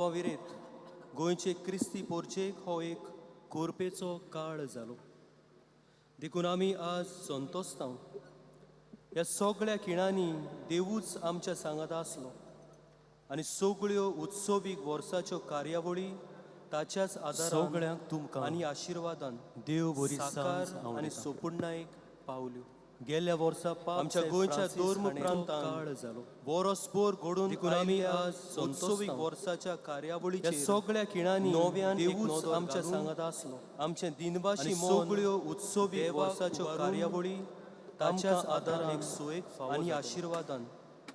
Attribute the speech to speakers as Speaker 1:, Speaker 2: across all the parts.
Speaker 1: विरेत गोंयचे क्रिस्ती पोरचेक हो एक कोरपेचो काळ जालो. देखून आमी आज संतोसतांव. ह्या सगळ्या खिणांनी देवूच आमच्या सांगात आसलो आनी सगळ्यो उत्सवीक वर्साच्यो कार्यावळी ताच्याच आदारान
Speaker 2: सगळ्यांक तुमकां
Speaker 1: आनी आशिर्वादान
Speaker 2: देव बरी
Speaker 1: साकार आनी सोपुण्याक पावल्यो. गेल्या वर्सा आमच्या गोंयच्या दोर्म प्रांतांत काळ जालो. वरसभर घडून देखून आमी आज उत्सवीक वर्साच्या कार्यावळीच्या सगळ्या खिणांनी नव्यान देवूच आमच्या सांगात आसलो. आमचे दिनवाशी सगळ्यो उत्सवीक वर्साच्यो कार्यावळी ताच्याच आदारान एक सोयेक आनी आशिर्वादान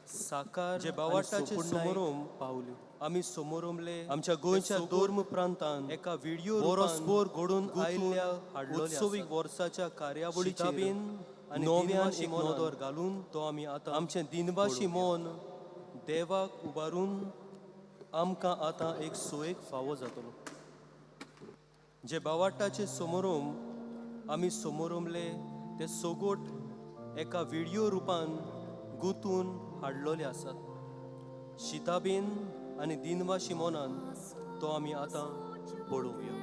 Speaker 1: साकार जे बावाटाचे समारंभ पावल्यो. आमी समारंभले आमच्या गोंयच्या दोर्म प्रांतांत एका व्हिडिओ वरसभर घडून आयिल्ल्या उत्सवीक वर्साच्या कार्यावळीच्या बीन आनी नव्यान एक नदर घालून तो आमी आतां आमचें दिनवाशी मन देवाक उबारून आमकां आतां एक सोयेक फावो जातलो. जे बावाटाचे समारंभ आमी समारंभले ते सोगोट एका व्हिडिओ रुपान गुंतून हाडलोले आसात. शिताबीन आनी दिनवाशी मनान तो आमी आतां पळोवया.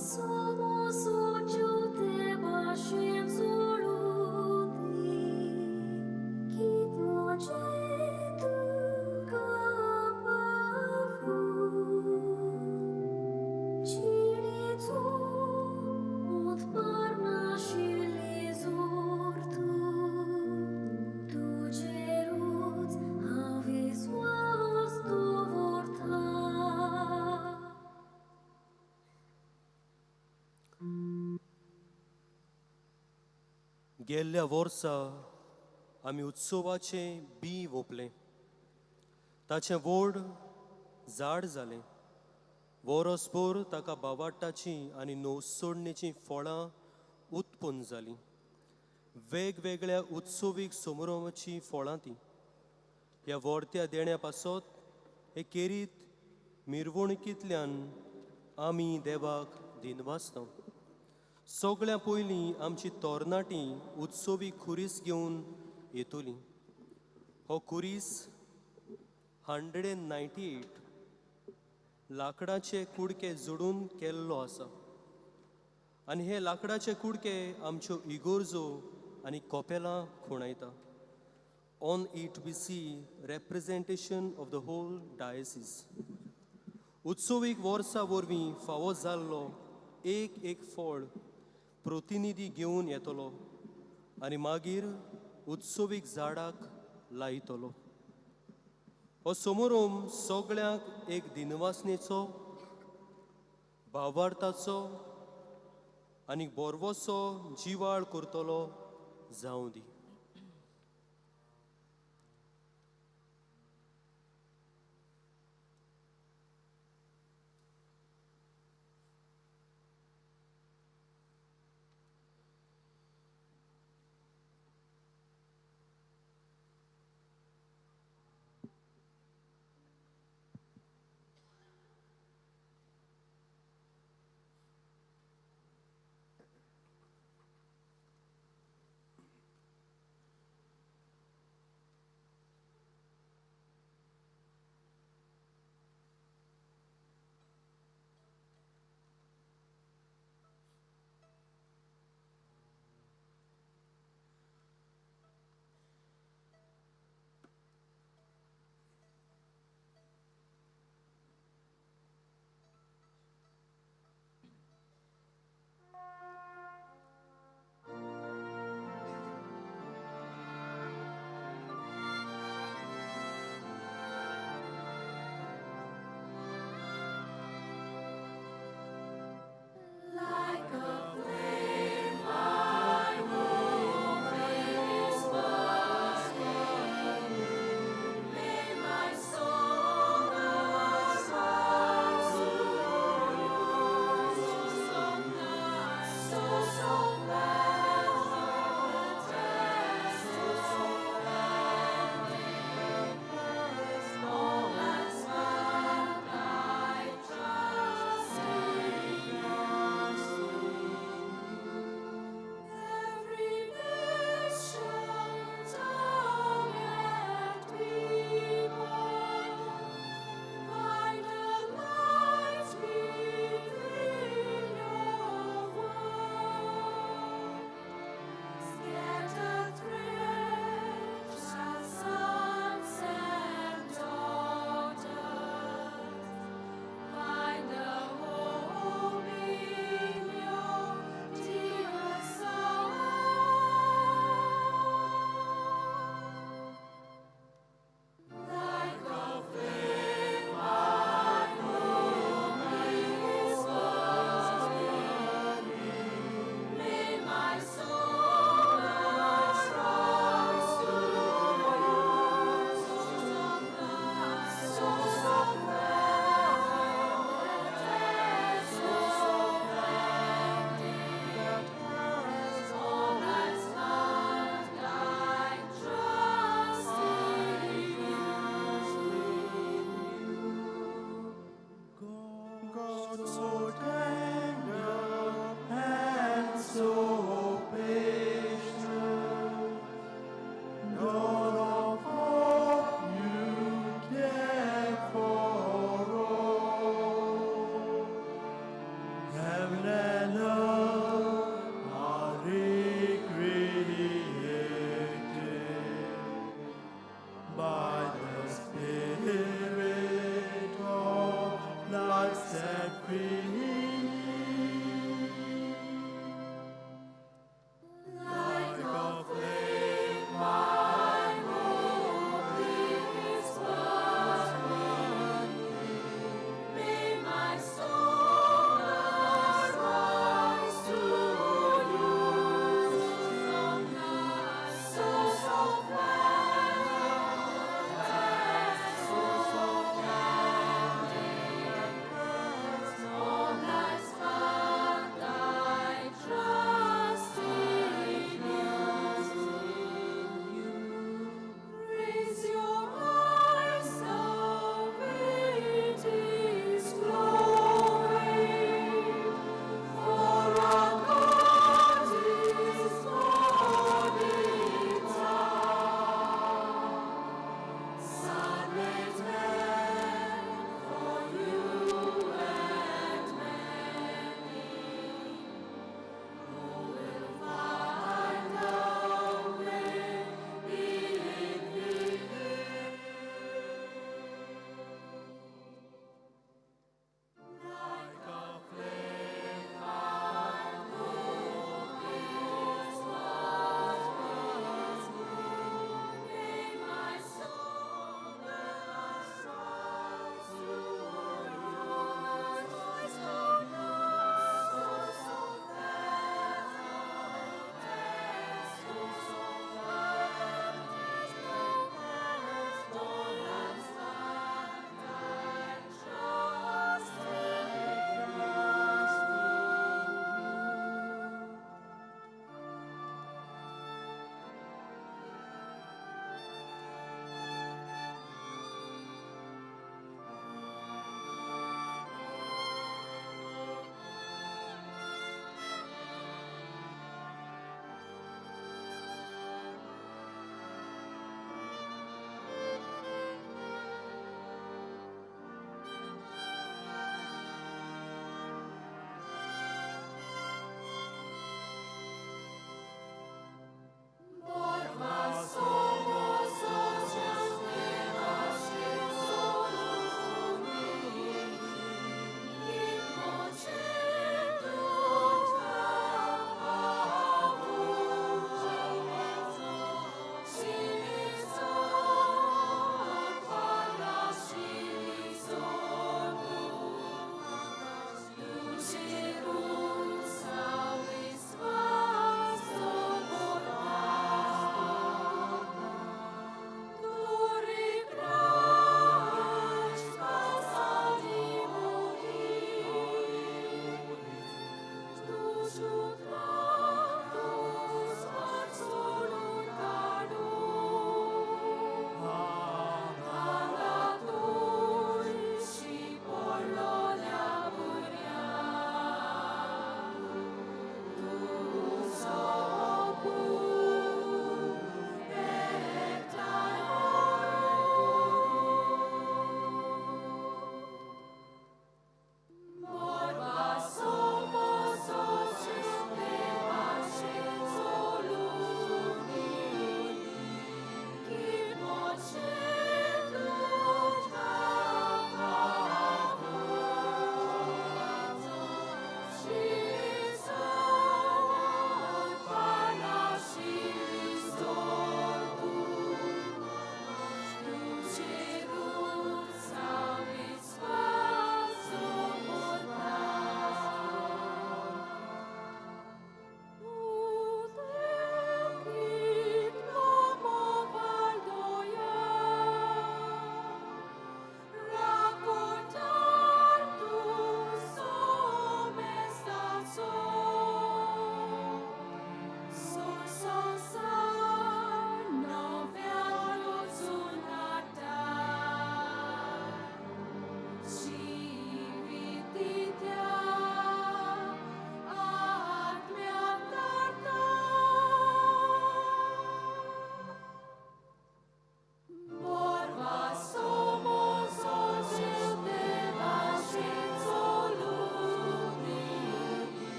Speaker 2: Somos ocho.
Speaker 1: गेल्ल्या वर्सा आमी उत्सवाचें बी ओपलें ताचें व्हड झाड जालें वरसभर ताका बावाटाचीं आनी नोवसोडणेचीं फळां उत्पन्न जालीं वेगवेगळ्या उत्सवीक समारंभाचीं फळां तीं ह्या वर्त्या देण्या पासत हे केरीत मिरवणुकींतल्यान आमी देवाक दिनवासता सगळ्या पयलीं आमची तोरणाटीं उत्सवी खुरीस घेवन येतलीं हो खुरीस 198 लाकडाचे कुडके जोडून केल्लो आसा आनी हे लाकडाचे कुडके आमच्यो इगोर्जो आनी कोपेलां खुणायता On it we see representation of the whole diocese. उत्सवीक वर्सा वरवीं फावो जाल्लो एक फळ प्रतिनिधी घेवन येतलो आनी मागीर उत्सवीक झाडाक लायतलो हो समारंभ सगळ्यांक एक दिनवासनेचो भावार्थाचो आनी बरवोसो जिवाळ करतलो जावं दी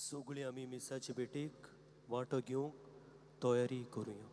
Speaker 1: सगळीं आमी मिसाचे भेटेक वांटो घेवंक तयारी करुया.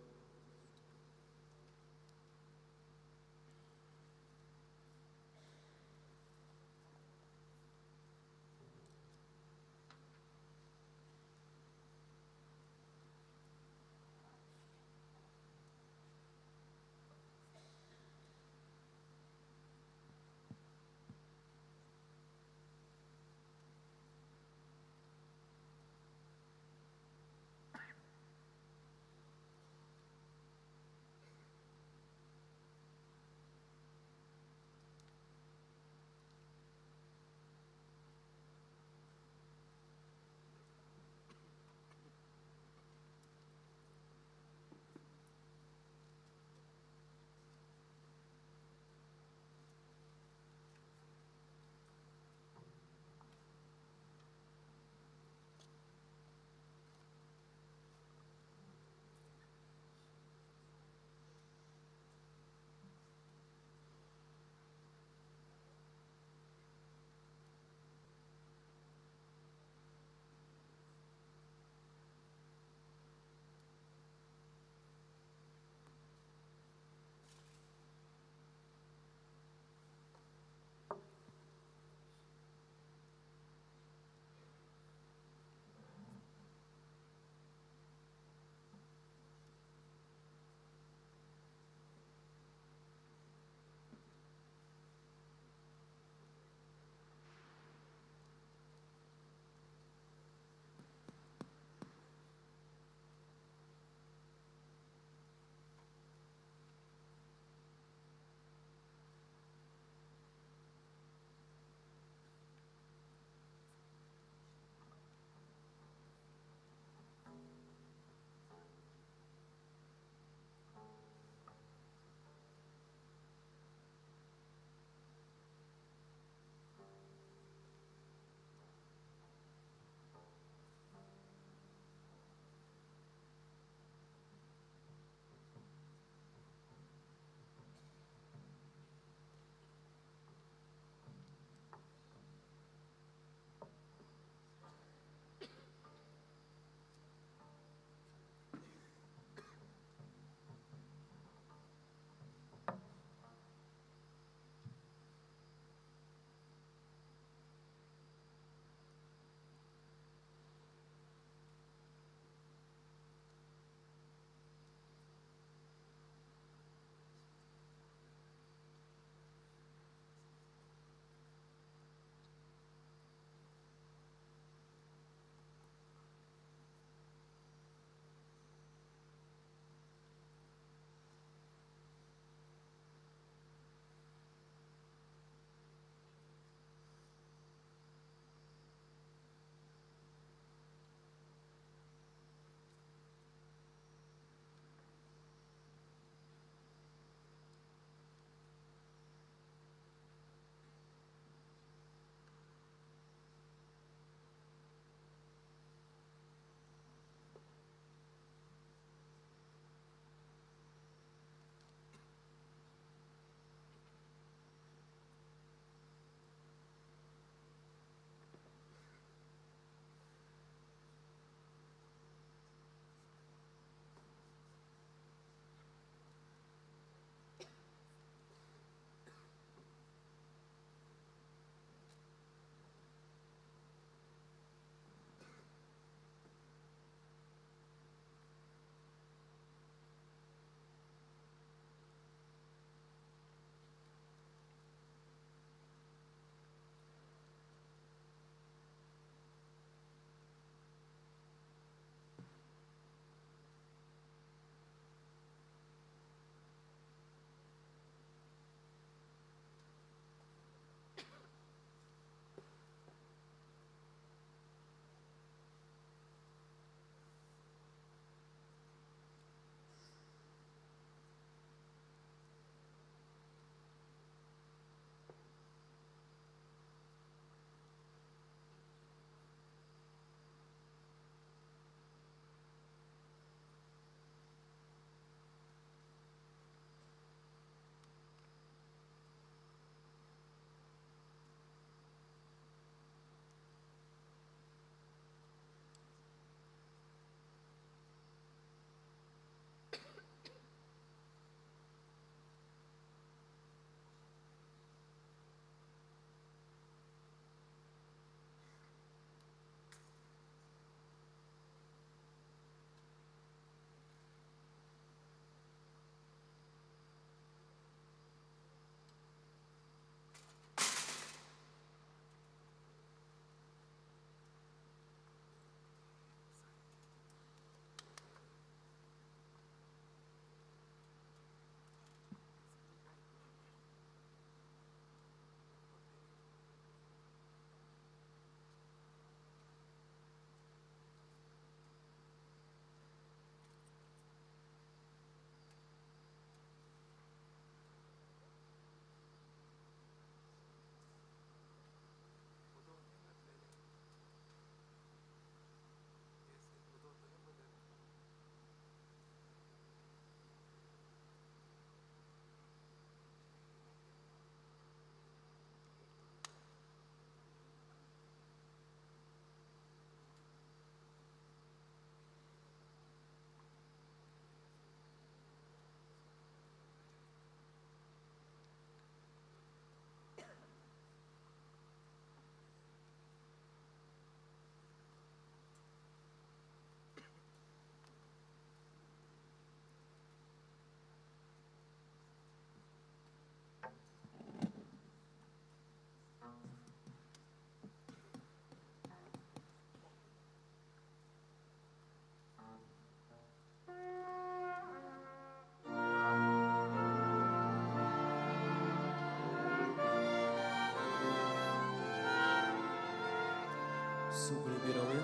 Speaker 1: सगळे बिरावया.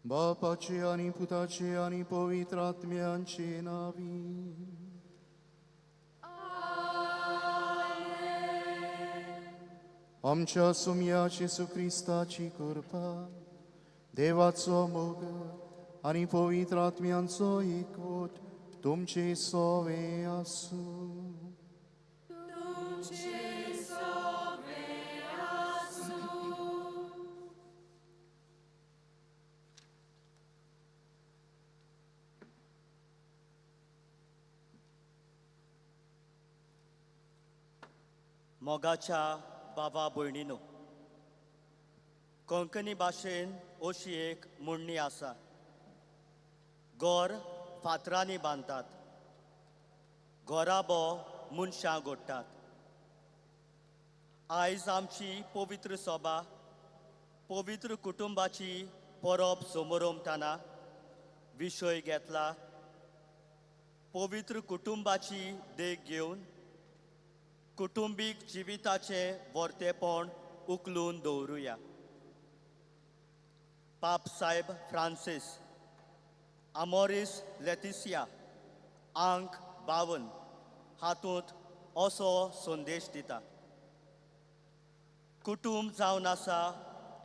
Speaker 2: बापाचे आणि पुताचे आणि पवित्र आत्म्यांचे नावी. आमच्या सुम्याची येशू ख्रिस्ताची कृपा, देवाचो मोग आणि पवित्र आत्म्यांचो एकवट तुमचे सोवे आसूं.
Speaker 3: मोगाच्या बाबा भयणीनो, कोंकणी भाशेन अशी एक म्हणणी आसा, घर फातरांनी बांदतात, घोराबो मनशां घोडटात. आयज आमची पवित्र सभा पवित्र कुटुंबाची परब समारंभताना विशय घेतला पवित्र कुटुंबाची देख घेवन कुटुंबीक जिविताचे वर्तेपण उखलून दवरुया. पाप साहेब फ्रांसीस आमोरिस लेतिसिया अंक 52 हातूंत असो संदेश दिता. कुटुंब जावन आसा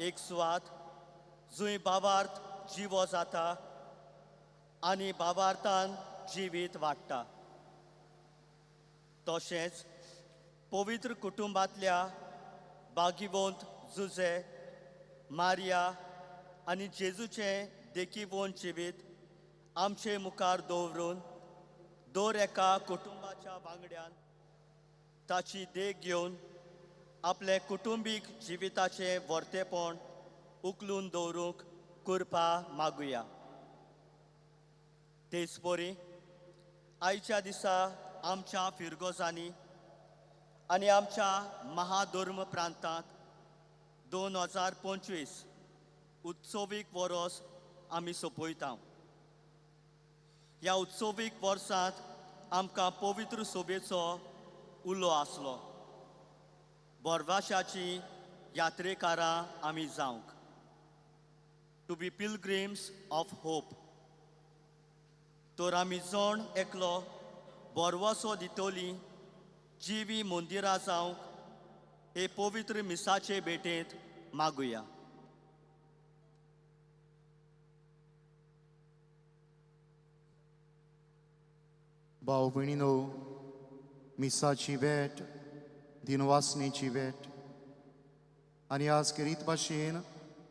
Speaker 3: एक सुवात जंय भावार्थ जिवो जाता आनी भावार्थान जिवीत वाडटा. तशेंच पवित्र कुटुंबांतल्या भागिवंत जुजे मारिया आनी जेजूचें देखीवंत जिवीत आमचे मुखार दवरून दर एका कुटुंबाच्या वांगड्यान ताची देख घेवन आपले कुटुंबीक जिविताचे वर्तेपण उखलून दवरूंक कृपा मागुया. तेच परी आयच्या दिसा आमच्या फिरगोजांनी आनी आमच्या महाधर्म प्रांतांत 2025 उत्सवीक वर्स आमी सोंपयता. ह्या उत्सवीक वर्सांत आमकां पवित्र सभेचो उलो आसलो. बोरवाशाची यात्रेकारां आमी जावंक. To be pilgrims of hope. तर आमी जण एकलो बोरवासो दितोली जिवी मंदिरां जावंक हे पवित्र मिसाचे भेटेंत मागुया.
Speaker 2: भाव भयणीनो, मिसाची भेट दिनवासनेची भेट आनी आज करीत भाशेन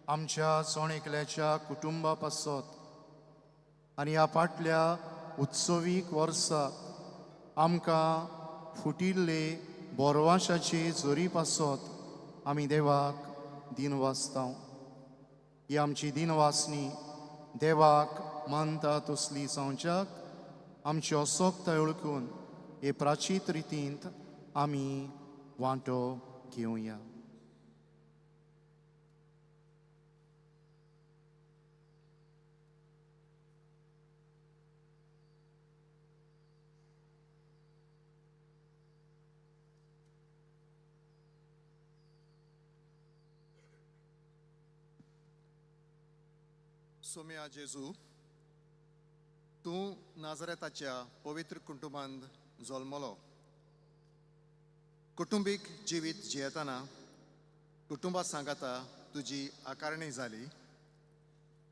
Speaker 2: आमच्या सोण एकल्याच्या कुटुंबा पासत आनी ह्या फाटल्या उत्सवीक वर्साक आमकां फुटिल्ले बोरवाशाचे जोरी पासत आमी देवाक दिनवासता. ही आमची दिनवासनी देवाक मानता तसली जावच्याक आमच्यो सोगताय ओळखून हे प्राचीत रितींत आमी वांटो घेवया.
Speaker 4: सोम्या जेजू, तूं नाझरेताच्या पवित्र कुटुंबांत जल्मलो. कुटुंबीक जिवीत जियेतना कुटुंबा सांगाता तुजी आकारणी जाली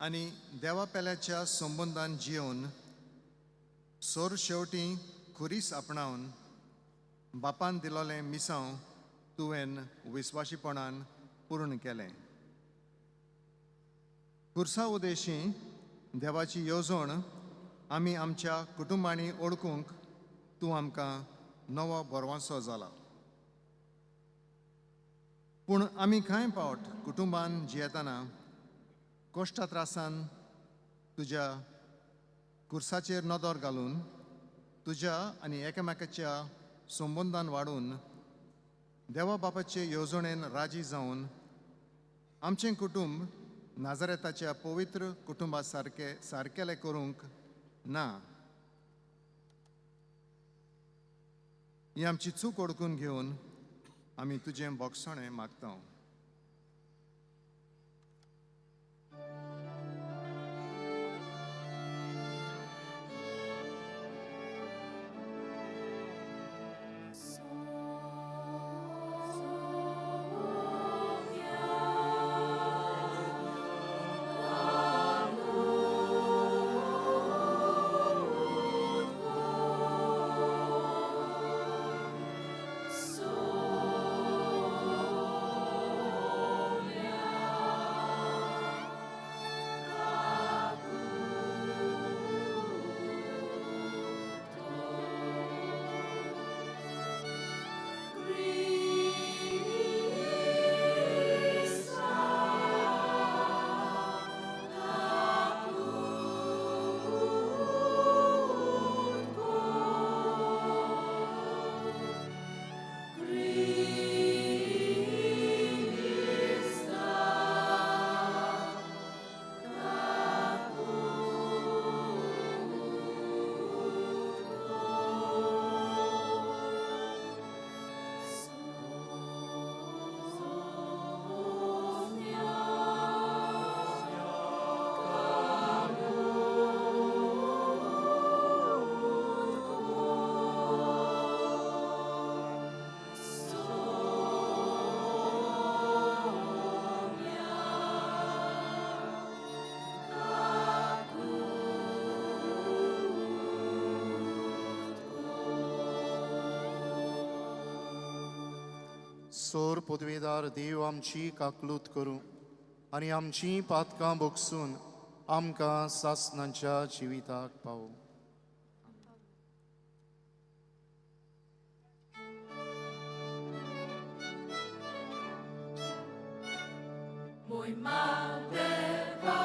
Speaker 4: आनी देवा पेल्याच्या संबंदान जियोवन सोर शेवटी खुरीस आपणावन बापान दिलोलें मिसांव तुवें विस्वाशीपणान पूर्ण केलें. खुर्सा उदेशी देवाची येवजण आमी आमच्या कुटुंबांनी ओळखूंक तूं आमकां नवो बोरवांसो जाला. पूण आमी कांय फावट कुटुंबान जियेतना कोश्टा त्रासान तुज्या खुर्साचेर नदर घालून तुज्या आनी एकामेकाच्या संबंदान वाडून देवा बापाचे येवजणेन राजी जावन आमचें कुटुंब नाझरेताच्या पवित्र कुटुंबा सारकेलें करूंक ना. ही आमची चूक ओळखून घेवन आमी तुजें बोगसणें मागता.
Speaker 2: येसोर पदवेदार देव आमची काकलूत करूं आनी आमची पातकां बोगसून आमकां सासणांच्या जिविताक पावो.
Speaker 5: Mój Mateva,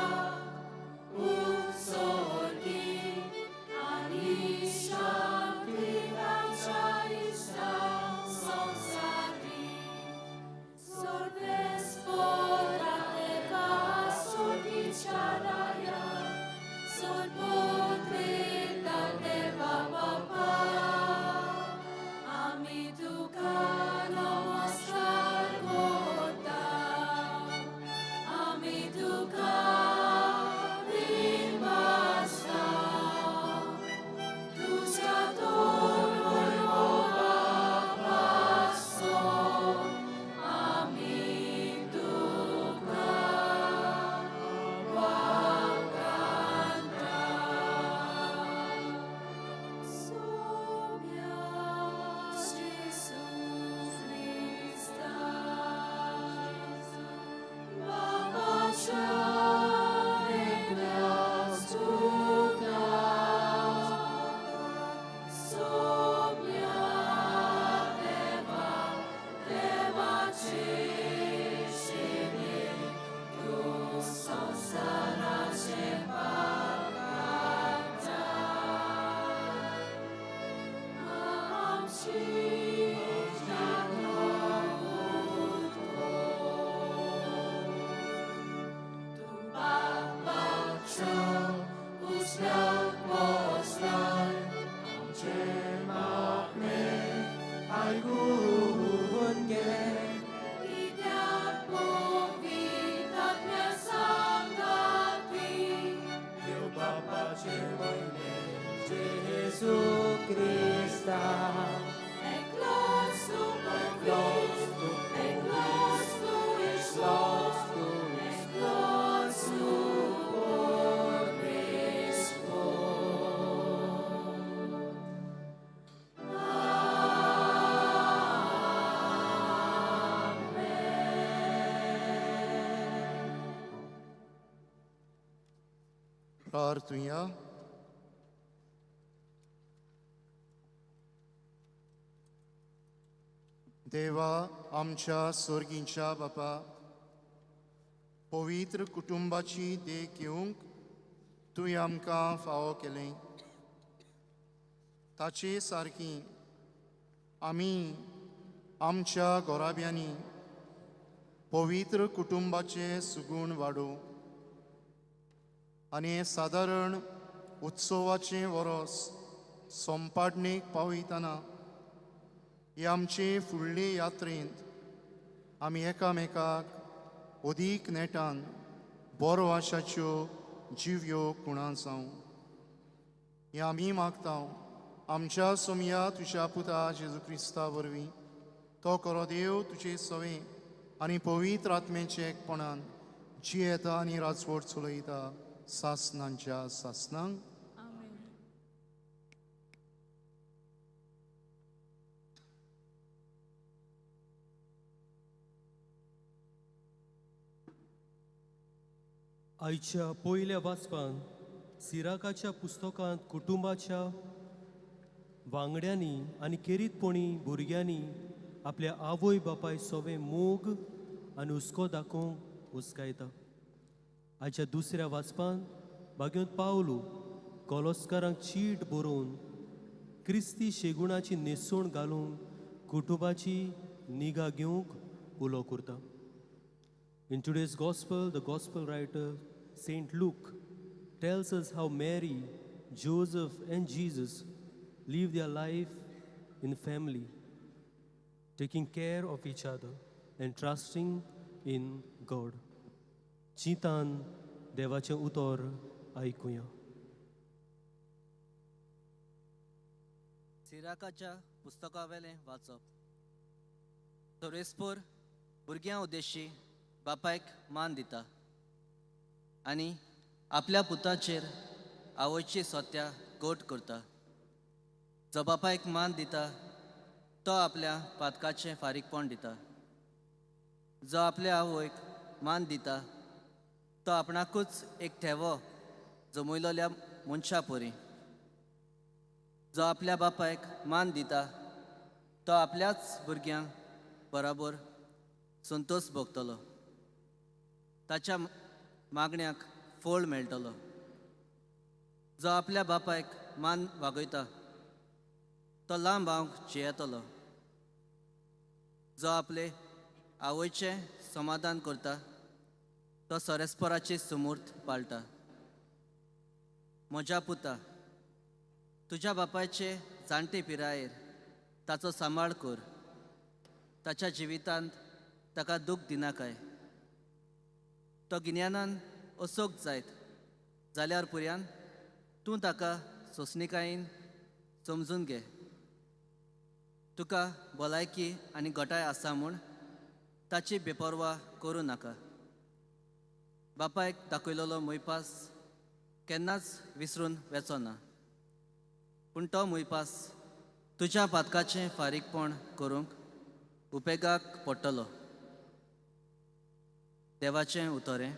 Speaker 5: usorgi, anisha, tyrachaista, sonsari, sorves porateva, sorgicharaya, sorpotreta deva papa, amidukano mostrar gota.
Speaker 2: प्रार्थुया. देवा आमच्या स्वर्गीच्या बापा, पवित्र कुटुंबाची देख घेवंक तुवें आमकां फावो केलें. ताचे सारकी आमी आमच्या घोराब्यांनी पवित्र कुटुंबाचे सुगूण वाडोव आनी सादारण उत्सवाचें वरोस सोंपाडणेक पावयतना हे आमचे फुडले यात्रेंत आमी एकामेकाक अदीक नेटान बरो आशाच्यो जिव्यो कुणां जावं हें आमी मागतां आमच्या सोमया तुज्या पुता जेजू क्रिस्ता वरवीं. तो खरो देव तुजे सवे आनी पवित्र आत्मेचे एकपणान जियेता आनी राजवट चलयता सासणांच्या सासणांक.
Speaker 1: आयच्या पयल्या वाचपान सिराकाच्या पुस्तकांत कुटुंबाच्या वांगड्यांनी आनी केरीतपणी भुरग्यांनी आपल्या आवय बापाय सोवे मोग आनी हुस्को दाखोवंक हुस्कायता. आयच्या दुसऱ्या वाचपान भाग्योत पावलो कोलोस्कारांक चीट बरोवन क्रिस्ती शेगुणाची न्हेसवण घालून कुटुंबाची निगा घेवंक उलो करता. In today's gospel, the gospel writer Saint Luke tells us how Mary, Joseph and Jesus live their life in family, taking care of each other and trusting in God. चितान देवाचें उतर आयकुया.
Speaker 6: सिराकाच्या पुस्तकावेलें वाचप. सोरेस्पोर भुरग्यां उद्देशी बापायक मान दिता आनी आपल्या पुताचेर आवयची सोत्या गोट करता. जो बापायक मान दिता तो आपल्या पातकाचें फारीकपण दिता जो आपल्या आवयक मान दिता तो आपणाकूच एक ठेवो जमयलोल्या मनशा परी. जो आपल्या बापायक मान दिता तो आपल्याच भुरग्यांक बराबर संतोष भोगतलो. ताच्या मागण्याक फळ मेळटलो. जो आपल्या बापायक मान वागयता तो लांब हांवक जियेतलो. जो आपले आवयचें समाधान करता तो सरस्पराची सुमूर्त पाळटा. म्हज्या पुता, तुज्या बापायचे जाणटे पिरायेर ताचो सांबाळ कर. ताच्या जिवितांत ताका दूख दिनाकाय. तो गिन्यानान असोक जायत जाल्यार पुर्यान तूं ताका सोंसणीकायेन समजून घे. तुका भलायकी आनी घटाय आसा म्हूण ताची बेपरवा करूं नाका. बापायक दाखयलेलो मोयपास केन्नाच विसरून वेचो ना. पूण तो मोयपास तुज्या पातकाचें फारीकपण करूंक उपेगाक पडटलो. देवाचें उतोरें.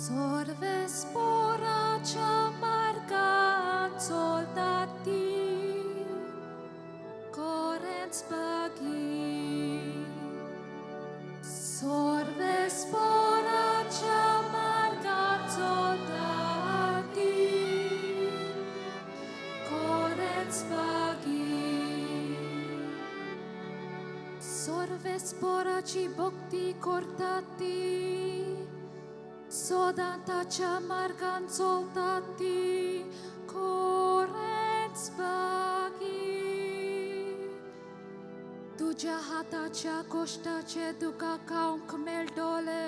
Speaker 5: Sorve sporacia marca soldati, correns pagi. Sorve sporacia marca soldati, correns pagi. Sorve sporaci bocti cortati, Sodantacia margan soltati, correns pagi. Tuja hatacia costace duca caunc meldole,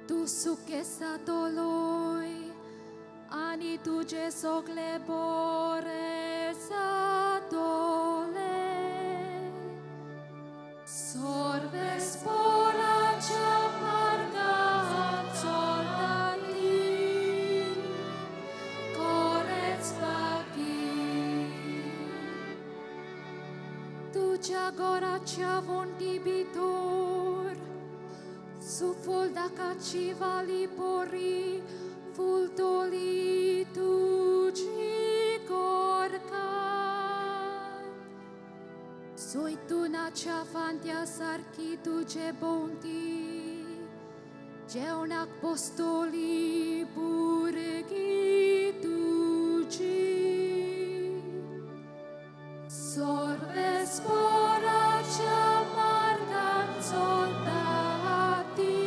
Speaker 5: tu suchesa doloi, ani tuge sogle boresa dole. Sorve sporacia margan soldati, correns pagi. Tuja goracia vontibitor, su foldaca ci vali pori, fultoli tugi gorcat. Soi tu nacea fantia sarchi tuge bonti, Geunac postoli burghi tugi. Sorve sporacia margan soldati,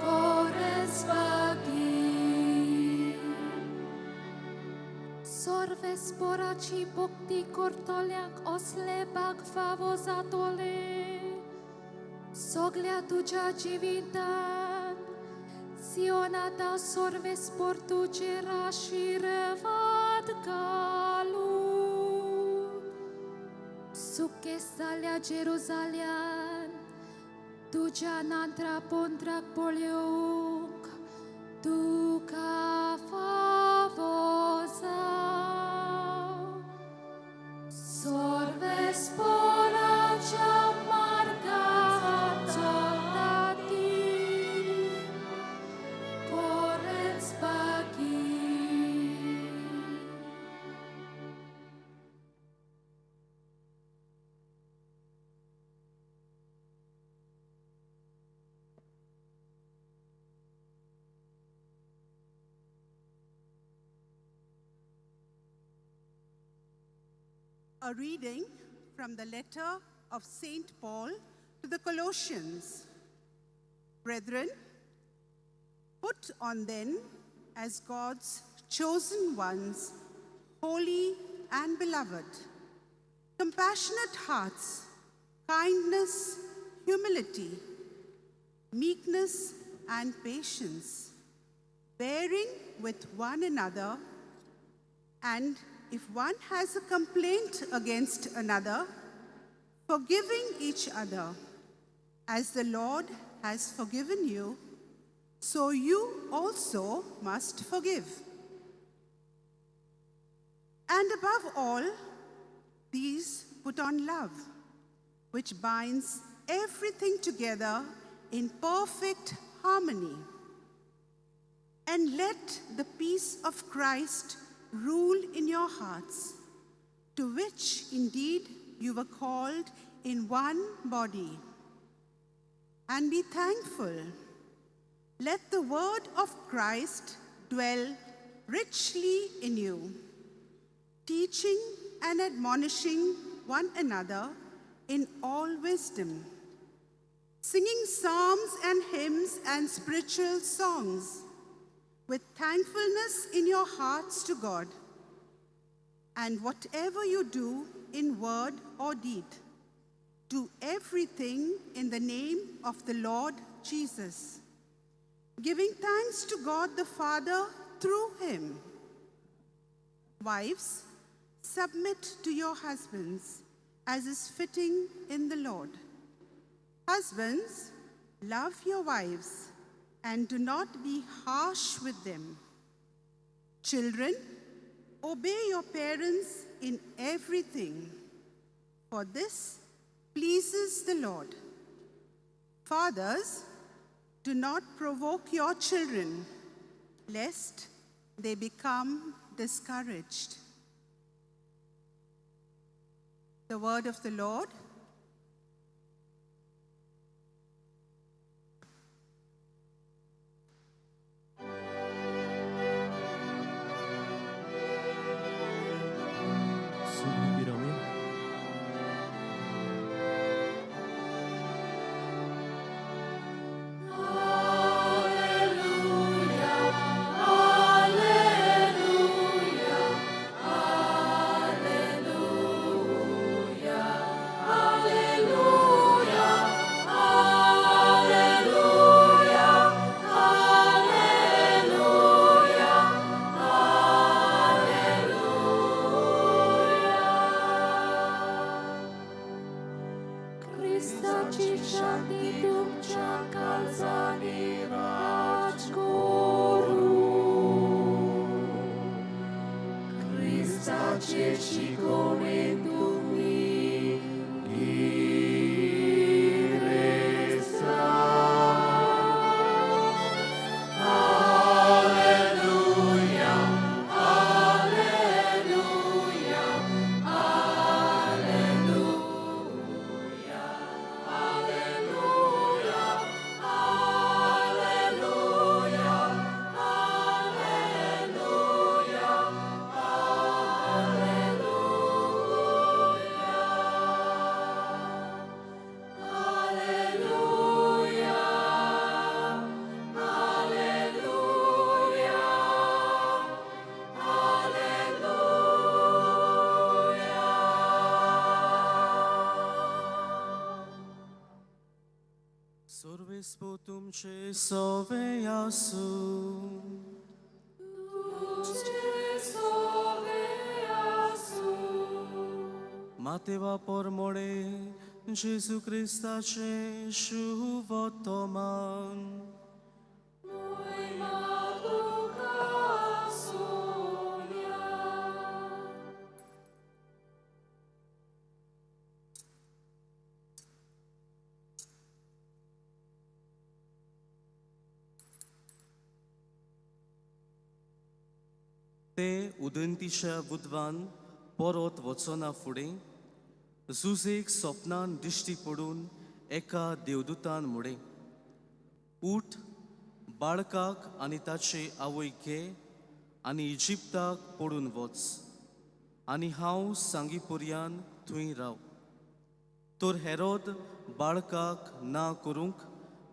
Speaker 5: correns pagi. Sorve sporaci bocti cortoleac osle bag favozatole, Soglea tugia civitat, sionata sorve sportu cera și răvad galu. Suche salea Jeruzalean, tugia nantra pontrac poliuc, tu ca favozau. Sorve sporacia marga soldati, correns pagi.
Speaker 7: A reading from the letter of St. Paul to the Colossians. Brethren, put on then, as God's chosen ones, holy and beloved, compassionate hearts, kindness, humility, meekness and patience, bearing with one another, and if one has a complaint against another, forgiving each other. As the Lord has forgiven you, so you also must forgive. And above all, these put on love, which binds everything together in perfect harmony. And let the peace of Christ rule in your hearts, to which indeed you were called in one body. And be thankful. Let the word of Christ dwell richly in you, teaching and admonishing one another in all wisdom, singing psalms and hymns and spiritual songs with thankfulness in your hearts to God. And whatever you do in word or deed, do everything in the name of the Lord Jesus, giving thanks to God the Father through him. Wives, submit to your husbands as is fitting in the Lord. Husbands, love your wives and do not be harsh with them. Children, obey your parents in everything, for this pleases the Lord. Fathers, do not provoke your children, lest they become discouraged. The word of the Lord.
Speaker 5: Christaci șanti ducea calzani rajgoru. Christaci și comendumi iresa. Alleluia, alleluia, alleluia. Alleluia, alleluia, alleluia, alleluia. Alleluia,
Speaker 1: Sorvespo tumce soveasu. Mateva pormore Gesù Christa ce shuvotoman. ते उदंतीच्या बुधवान परत वचना फुडें झुजेक स्वप्नान दिश्टी पडून एका देवदूतान मुडे उठ बाळकाक आनी ताचे आवय घे आनी इजिप्ताक पडून वच आनी हांव सांगी पर्यान थंय राव. तर हेरोद बाळकाक ना करूंक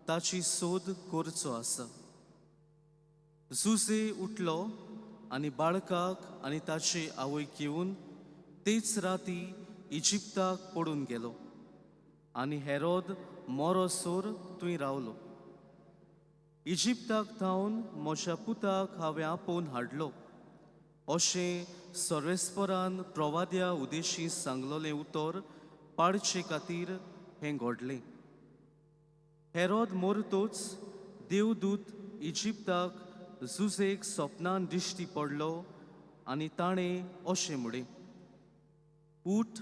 Speaker 1: ताची सोद करचो आसा. झुजे उठलो आनी बाळकाक आनी ताचे आवय घेवन तेच राती इजिप्ताक पडून गेलो आनी हेरोद मोरोसोर थंय रावलो.
Speaker 8: इजिप्ताक थावन म्हज्या पुताक हांवें आपोवन हाडलो अशें सर्वेस्परान प्रवाद्या उदेशी सांगलोलें उतर पाडचे खातीर हें घडलें. हेरोद मोरतोच देवदूत इजिप्ताक झुजेक सपनान दिश्टी पडलो आनी ताणें अशें म्हणलें, उठ,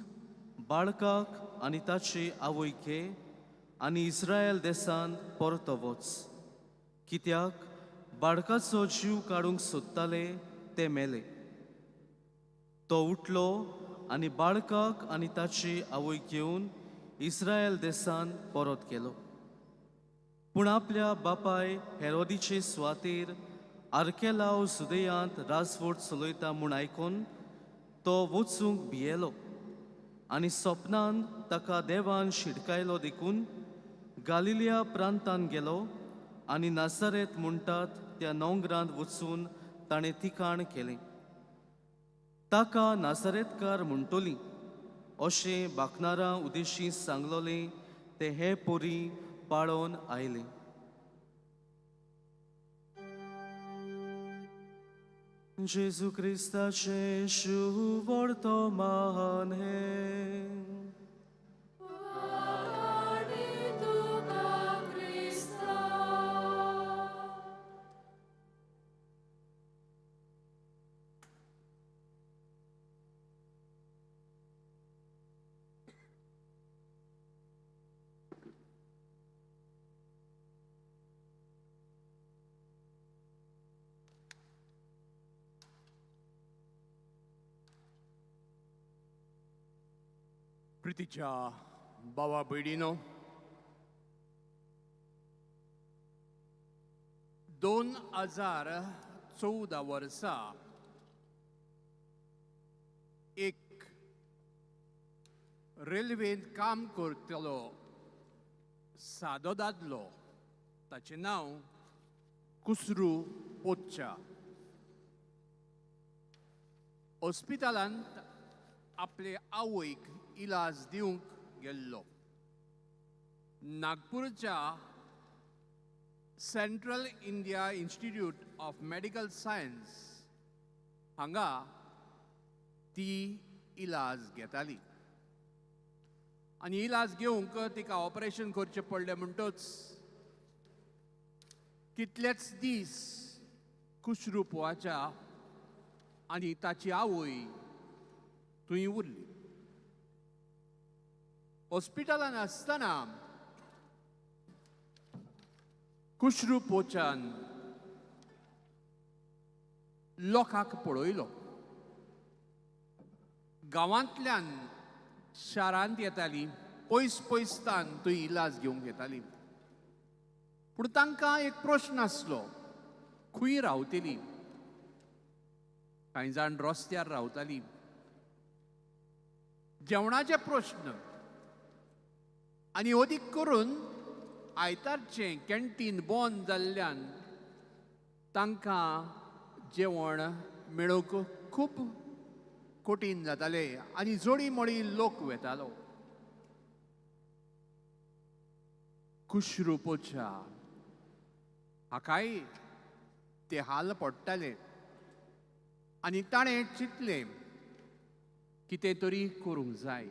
Speaker 8: बाळकाक आनी ताचे आवयक घे आनी इस्रायल देशांत परतो वच, कित्याक बाळकाचो जीव काडूंक सोदताले ते मेले. तो उठलो आनी बाळकाक आनी ताची आवयक घेवन इस्रायल देशांत परत गेलो. पूण आपल्या बापाय हेरोदीचे सुवातेर आर्केलाव जुदेयांत राजवट चलयता म्हूण आयकून तो वचूंक भियेलो आनी सपनान ताका देवान शिडकायलो देखून गालिलिया प्रांतान गेलो आनी नासरेत म्हणटात त्या नोंगरांत वचून ताणें ठिकाण केलें. ताका नासरेतकार म्हणटलीं अशें बाखनारां उदेशी सांगलोलें ते हे पोरी पाळोवन आयलें. जेजू क्रिस्ताचे शुभ वर्तमान हे
Speaker 5: Ani tuka Christa.
Speaker 9: प्रितीच्या भावा भयणीनो, 2014 वर्सा एक रेल्वेंत काम करतलो सादो दादलो, ताचें नांव कुसरू पोच्चा, हॉस्पिटलांत आपले आवयक इलाज दिवंक गेल्लो. नागपूरच्या central India institute of medical science हांगा ती इलाज घेताली आनी इलाज घेवंक तिका ऑपरेशन करचें पडलें म्हणटच कितलेच दीस कुशरू पोवाच्या आनी ताची आवय थंय उरली. हॉस्पिटलान आसतना कुशरू पोचान लोकांक पळयलो. गांवांतल्यान शारांत येतालीं, पयस पयसतान थंय इलाज घेवंक येतालीं. पूण तांकां एक प्रश्न आसलो, खंय रावतलीं. कांय जाण रस्त्यार रावतालीं. जेवणाचे प्रश्न आनी अदीक करून आयतारचें कॅन्टीन बंद जाल्ल्यान तांकां जेवण मेळोवंक खूब कठीण जातालें आनी जोडी मोडी लोक वेतालो. कुशरू पोचा हाकाय ते हाल पडटाले आनी ताणें चिंतलें कितें तरी करूंक जाय.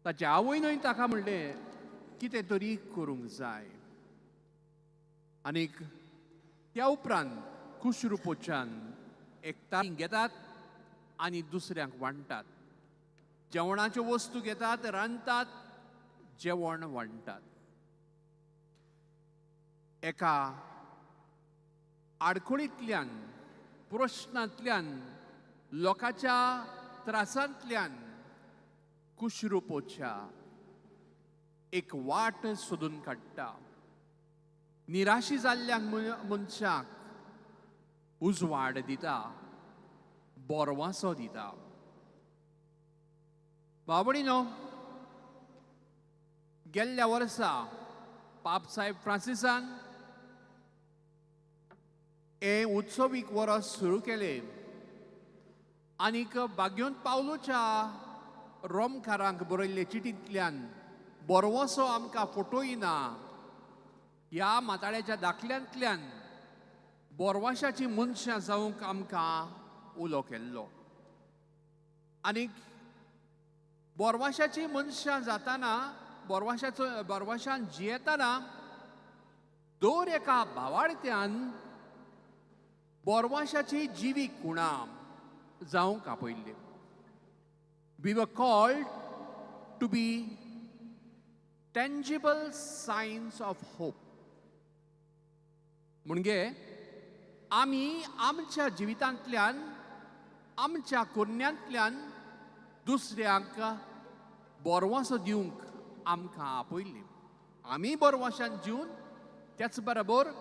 Speaker 9: ताच्या आवयनूय ताका म्हणलें कितें तरी करूंक जाय. आनीक त्या उपरांत कुशरू पोचान एक तारीख घेतात आनी दुसऱ्यांक वांटतात. जेवणाच्यो वस्तू घेतात, रांदतात, जेवण वांटतात. एका आडखळींतल्यान, प्रश्नांतल्यान, लोकांच्या त्रासांतल्यान कुशरू पोचा एक वाट सोदून काडटा. निराशी जाल्ल्या मनशाक उजवाड दिता, बोरवांसो दिता. बाबडीनो, गेल्ल्या वर्सा पाप साहेब फ्रांसिसान हे उत्सवीक वर्स सुरू केलें आनीक बाग्योंत पावलोच्या रोमकारांक बरयल्ले चिटींतल्यान बोरवोसो आमकां फटोयना ह्या माताळ्याच्या दाखल्यांतल्यान बोरवाशाची मनशां जावंक आमकां उलो केल्लो. आनीक बोरवाशाची मनशां जाताना बोरवाशान जियेताना दर एका भावार्थ्यान बोरवाशाची जिवीक कुणां जावंक आपयल्ली. We were called to be tangible signs of hope. म्हणजे आमी आमच्या जिवितांतल्यान आमच्या कुरण्यांतल्यान दुसऱ्यांक बोरवासो दिवंक आमकां आपयल्ली. आमी बोरवाशान जिवन त्याच बरोबर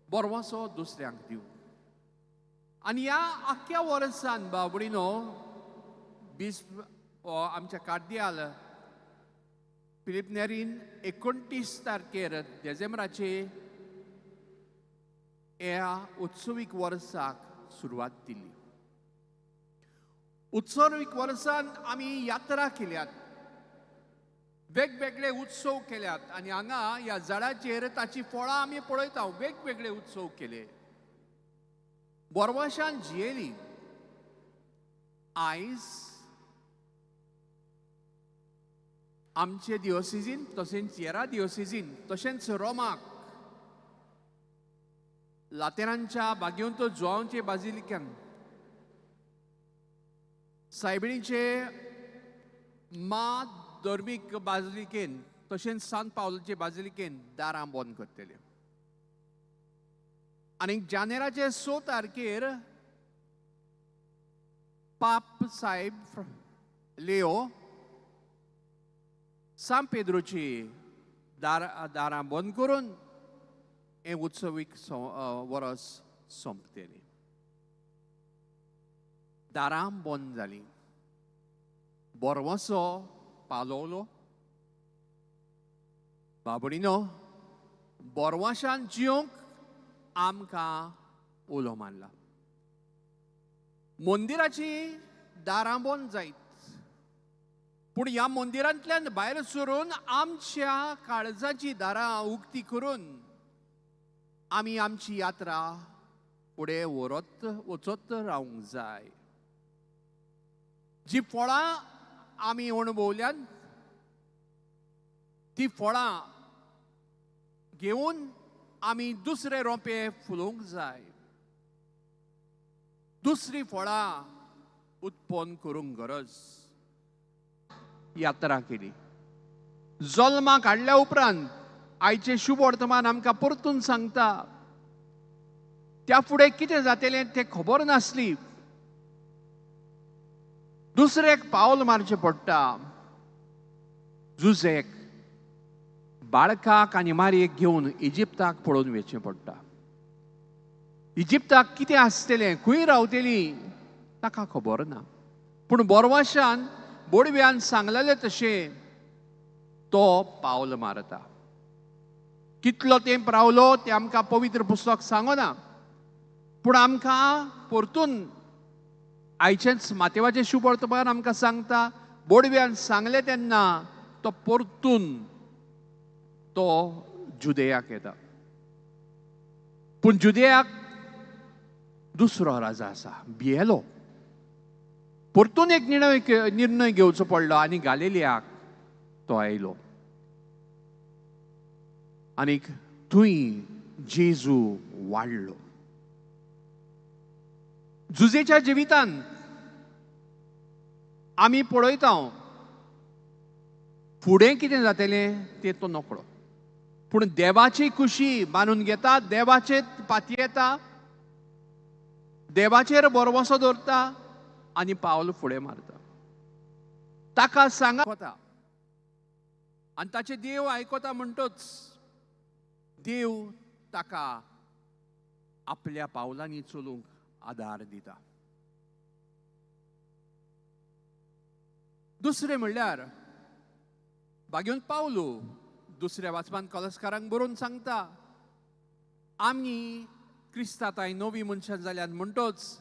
Speaker 9: बोरवासो दुसऱ्यांक दिवंक. आनी ह्या आख्या वर्सान बाबडीनो आमच्या कार्दियाल फिलिप नेरीन 29 तारखेर डिसेंबराचे ह्या उत्सवीक वर्साक सुरवात दिली. उत्सवीक वर्सान आमी यात्रा केल्यात, वेगवेगळे उत्सव केल्यात आनी हांगा ह्या झाडाचेर ताची फळां आमी पळयता. वेगवेगळे उत्सव केले. बोरवाशान जियेली. आयज आमचे दियोसिसीन तशेंच येरा दियोसिसीन तशेंच रोमाक लातेरांच्या बागेंत जोआंवचे बाजिलिकान सायबिणीचे मां धर्मीक बाजिलिकेन तशेंच सान पावलोचे बाजिलिकेन दारां बंद करतले. आनी जानेराचे 6 तारखेर पाप साहेब लेओ सान पेद्रोची दारां बंद करून हे उत्सवीक वर्स सोंपतली. दारां बंद जाली. बोरवासो पालवलो. बाबडीनो बोरवाशान जियोंक आमकां उलो मारला. मंदिराची दारां बंद जायत, पूण ह्या मंदिरांतल्यान भायर सरून आमच्या काळजाची दारां उक्ती करून आमी आमची यात्रा फुडें वचत रावंक जाय. जी फळां आमी अणभवल्यात ती फळां घेवन आमी दुसरे रोंपे फुलोवंक जाय. दुसरी फळां उत्पन्न करूंक गरज. यात्रा केली. जल्माक हाडल्या उपरांत आयचे शुभ वर्तमान आमकां परतून सांगता त्या फुडें कितें जातलें तें खबर नासली. दुसरेक पावल मारचें पडटा. जुजेक बाळकाक आनी मारयेक घेवन इजिप्ताक पळोवन वचचें पडटा. इजिप्ताक कितें आसतलें, खंय रावतली ताका खबर ना. पूण बोरवाशान बोडव्यान सांगलेलें तशें तो पावल मारता. कितलो तेंप रावलो तें आमकां पवित्र पुस्तक सांगना. पूण आमकां परतून आयचेच मातेवाचें शुभ वर्तमान आमकां सांगता बोडव्यान सांगलें तेन्ना तो परतून तो जुदेयाक येता. पूण जुदेयाक दुसरो राजा आसा, बिएलो. परतून एक निर्णय घेवचो पडलो आनी गालिलियाक तो आयलो. आनीक थंय जेजू वाडलो. जुजेच्या जिवितांत आमी पळयता फुडें कितें जातलें तें तो नकळो. पूण देवाची खुशी मानून घेता, देवाचे पातयेता, देवाचेर बोरवोसो दवरता आनी पावल फुडें मारता. ताका सांगता आनी ताचे देव आयकता म्हणटच देव ताका आपल्या पावलांनी चलूंक आदार दिता. दुसरें म्हणल्यार बागेंत पावलो दुसऱ्या वाचपान कॉलेजकारांक बरोवन सांगता आमी क्रिस्तांताय नवी मनशां जाल्यात म्हणटच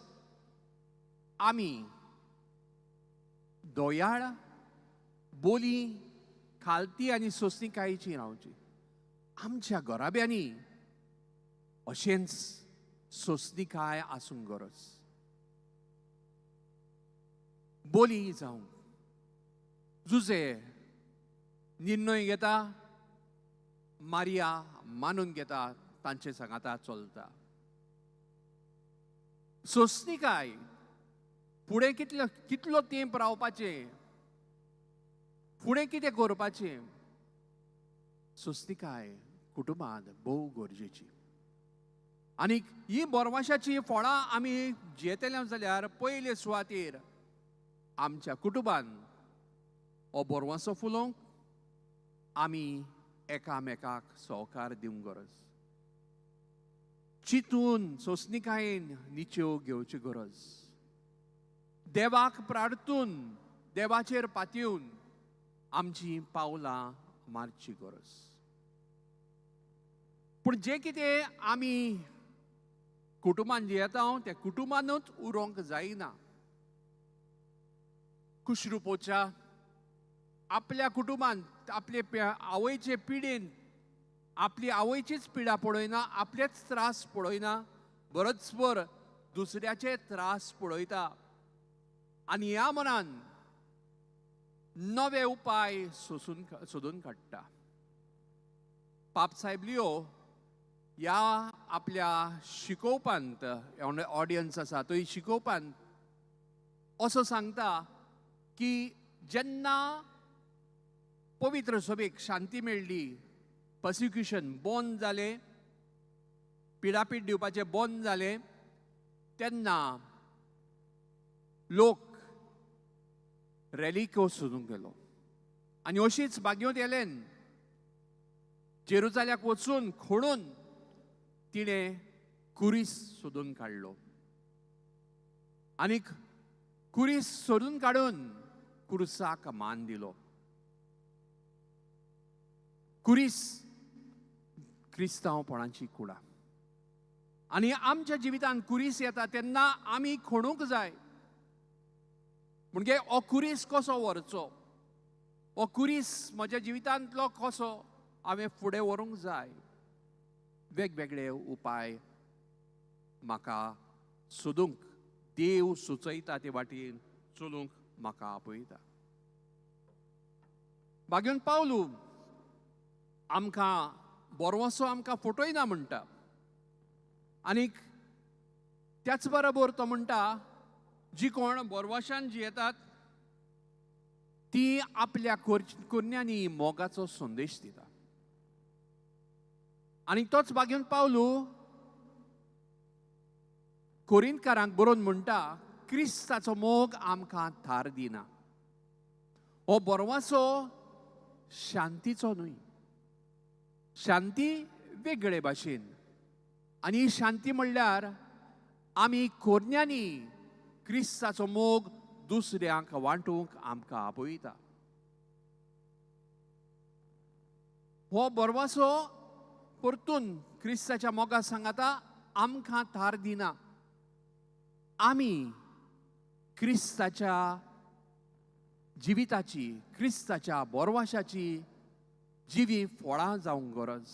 Speaker 9: आमी दोयाळ, बोली, खालती आनी सोंसणीकायेची रावची. आमच्या घराब्यांनी अशेंच सोंसणीकाय आसूंक गरज. बोली जावं, जुजे निर्णय घेता, मारिया मानून घेता, तांचे सांगाता चलता. सोंसणीकाय फुडें कितलो तेंप रावपाचें, फुडें कितें करपाचें, सोंसणीकाय कुटुंबांत भोव गरजेची. आनी ही बोरवाशाची फळां आमी जेतले जाल्यार पयले सुवातेर आमच्या कुटुंबान हो बोरवासो फुलोवंक आमी एकामेकाक सहकार दिवंक गरज. चिंतून सोंसणीकायेन निच्यो घेवची गरज. देवाक प्रार्थून, देवाचेर पातयेवन आमची पावलां मारची गरज. पूण जे कितें आमी कुटुंबान जियेता ते कुटुंबानूच उरोंक जायना. कुशरूपोच्या आपल्या कुटुंबांत आपले आवयचे पिडेन आपली आवयचीच पिडा पळयना, आपलेच त्रास पळयना, बरोचभर दुसऱ्याचे त्रास पळयता. आनी ह्या मनान नवे उपाय सोदून काडटा. पाप साहेब लियो ह्या आपल्या शिकोवपांत, ऑडियन्स आसा थंय शिकोवपांत असो सांगता की जेन्ना पवित्र सभेक शांती मेळ्ळी, पर्सिक्युशन बंद जालें, पिडापीड दिवपाचें बंद जालें, तेन्ना लोक रॅलीको सोदूंक गेलो. आनी अशीच बागयोत एलेन जेरुजाल्याक वचून खोडून तिणें कुरीस सोदून काडलो. आनीक कुरीस सोदून काडून कुरुसाक मान दिलो. कुरीस क्रिस्तांवपणाची कुडा. आनी आमच्या जिवितांत कुरीस येता तेन्ना आमी खणूंक जाय. म्हणजे हो कुरीस कसो व्हरचो, हो कुरीस म्हज्या जिवितांतलो कसो हांवें फुडें व्हरूंक जाय. वेगवेगळे उपाय म्हाका सोदूंक, देव सुचयता ते वाटेन चलूंक म्हाका आपयता. बागेन पावलू आमकां बोरवोसो आमकां फटयना म्हणटा. आनीक त्याच बरोबर तो म्हणटा जी कोण बोरवाशान जियेतात ती आपल्या कोन्यांनी मोगाचो संदेश दिता. आनी तोच बागेन पावलू कोरिंतकारांक बरोवन म्हणटा क्रिस्ताचो मोग आमकां थार दिना. हो बोरवासो शांतीचो न्हय, शांती वेगळे भाशेन. आनी ही शांती म्हणल्यार आमी कोन्यांनी क्रिस्ताचो मोग दुसऱ्यांक वांटूंक आमकां आपयता. हो बोरवासो परतून क्रिस्ताच्या मोगा सांगाता आमकां थार दिना. आमी क्रिस्ताच्या जिविताची, क्रिस्ताच्या बोरवाशाची जिवी फळां जावंक गरज.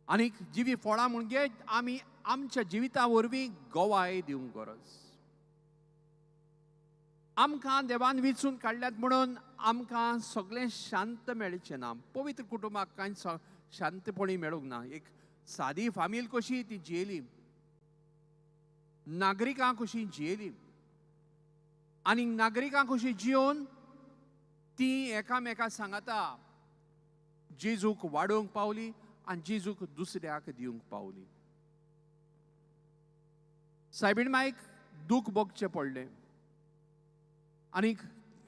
Speaker 9: आनीक जिवी फळां म्हणजे आमी आमच्या जिविता वरवीं गोवाय दिवंक गरज. आमकां देवान वेंचून काडल्यात म्हणून आमकां सगळें शांत मेळचें ना. पवित्र कुटुंबाक कांय शांतपणी मेळूंक ना. एक सादी फामील कशी ती जियेली, नागरिकां कशी जियेली, आनी नागरिकां कशी जियोन ती एकामेका सांगाता जेजूक वाडोवंक पावली आनी जेजूक दुसऱ्याक दिवंक पावली. सायबीण मायक दूख भोगचें पडलें आनीक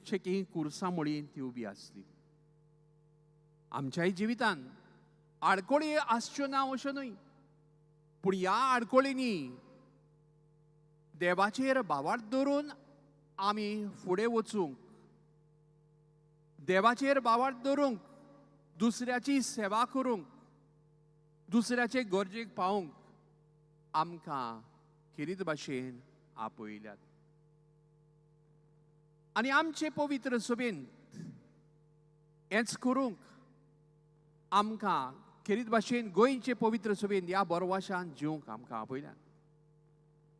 Speaker 9: शेकी कुर्सां ती उबी आसली. आमच्याय जिवितांत आडकोळी आसच्यो ना अश्यो न्हय, पूण ह्या आडकोळींनी देवाचेर भावार्थ दवरून आमी फुडें वचूंक, देवाचेर भावार्थ दवरूंक, दुसऱ्याची सेवा करूंक, दुसऱ्याचे गरजेक पावूंक आमकां खेरीत भाशेन आपयल्यात. आनी आमचे पवित्र सभेंत हेंच करूंक आमकां खेरीत भाशेन गोंयचे पवित्र सभेन ह्या बरवाशान जिवंक आमकां आपयल्यात.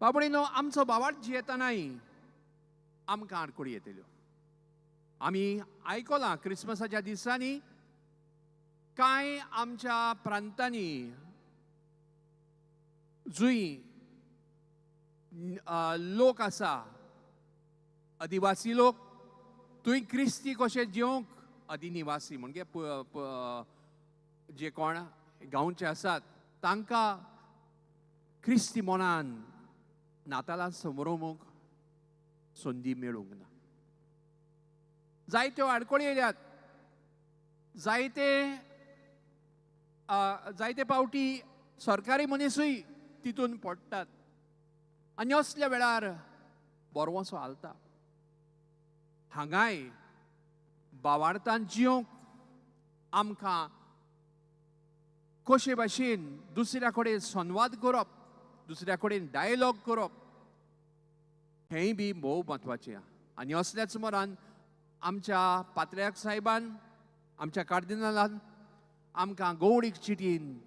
Speaker 9: बाबडीनो, आमचो भावार्थ जियेतानाय आमकां आडकोडी येतल्यो. आमी आयकलां क्रिसमसाच्या दिसांनी कांय आमच्या प्रांतांनी जुंय लोक आसा, आदिवासी लोक, थंय क्रिस्ती कशे जिवंक आदिनिवासी म्हणजे जे कोण गांवचे आसात तांकां क्रिस्ती मनान नातालां समरोवंक संदी मेळूंक ना. जायत्यो आडकोळी येयल्यात. जायते फावटी सरकारी मनीसूय तितून पडटात आनी असल्या वेळार बोरवोसो हालता. हांगाय भावार्थान जिवंक आमकां कशे भाशेन दुसऱ्या कडेन संवाद करप, दुसऱ्या कडेन डायलॉग करप, हेंय बी भोव म्हत्वाचें. आनी असल्याच मोरान आमच्या पात्र्याक साहेबान, आमच्या कार्दिनालान आमकां गवळीक चिटीन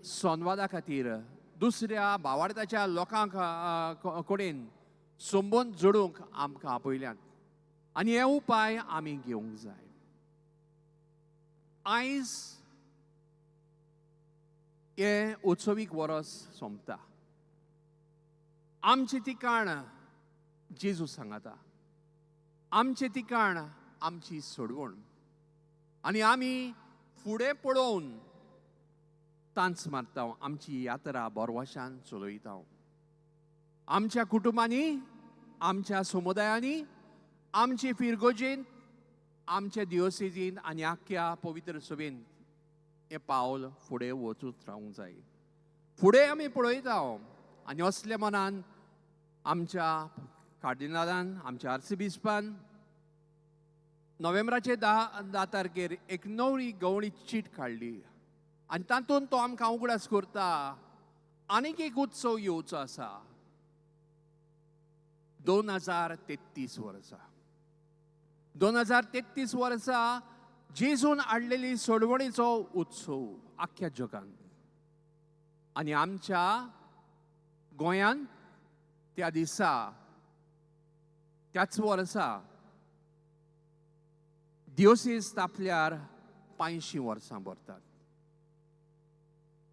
Speaker 9: संवादा खातीर दुसऱ्या भावार्थाच्या लोकांक कडेन संबंद जोडूंक आमकां आपयल्यात. आनी हे उपाय आमी घेवंक जाय. आयज हे उत्सवीक वरस सोंपता. आमचें तिकाण जेजू सांगाता. आमचें तिकाण आमची सोडवण. आनी आमी फुडें पळोवन तांच मारता. आमची यात्रा बोरवाशान चलयता. आमच्या कुटुंबांनी, आमच्या समुदायांनी, आमचे फिरगोजेन, आमच्या दियोसेजीन आनी आख्ख्या पवित्र सभेन हें पावल फुडें वचूंक रावूंक जाय. फुडें आमी पळयता आनी असल्या मनान आमच्या कार्दिनालान, आमच्या आर्चबिस्पान नोव्हेंबराचे 10 तारखेर एक नवी गवळी चीट काडली आनी तातूंत तो आमकां उगडास करता आनीक एक उत्सव येवचो आसा. 2033 वर्सा. 2033 वर्सा जेजून हाडलेली सोडवणेचो उत्सव आख्ख्या जगान. आनी आमच्या गोंयान त्या दिसा, त्याच वर्सा दियोसेस स्थापल्यार 85 वर्सां भरतात.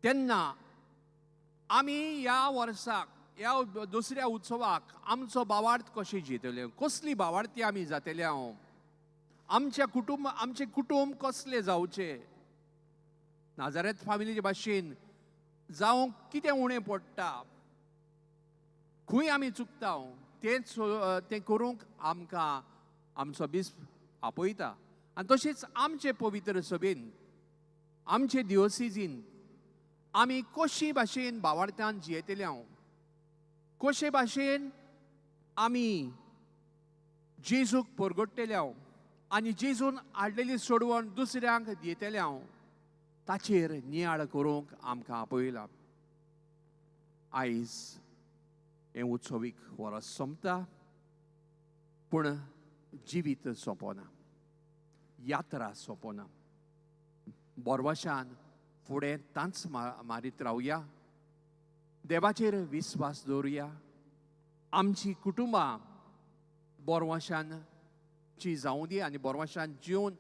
Speaker 9: तेन्ना आमी ह्या वर्साक, ह्या दुसऱ्या उत्सवाक आमचो भावार्थ कशें जियेतले, कसली भावार्थी आमी जातले. आमचे कुटुंब कसले जावचे. नाजारेत फामिलीचे भाशेन जावंक कितें उणें पडटा, खंय आमी चुकता, तें करूंक आमकां आमचो बिस्प आपयता. आनी तशेंच आमचे पवित्र सभेन, आमचे दियोसेजीन आमी कशी भाशेन भावार्थान जियेतले, कशे भाशेन आमी जेजूक परगट्टले आनी जेजून हाडलेली सोडवण दुसऱ्यांक दियेतले, ताचेर नियाळ करूंक आमकां आपयला. आयज हें उत्सवीक वरस सोंपता, पूण जिवीत सोंपना, यात्रा सोंपना. बोरवाशान फुडें तांच मारीत रावया. देवाचेर विस्वास दवरुया. आमची कुटुंबां बोरवाशानची जावं दी आनी बोरवाशान जिवन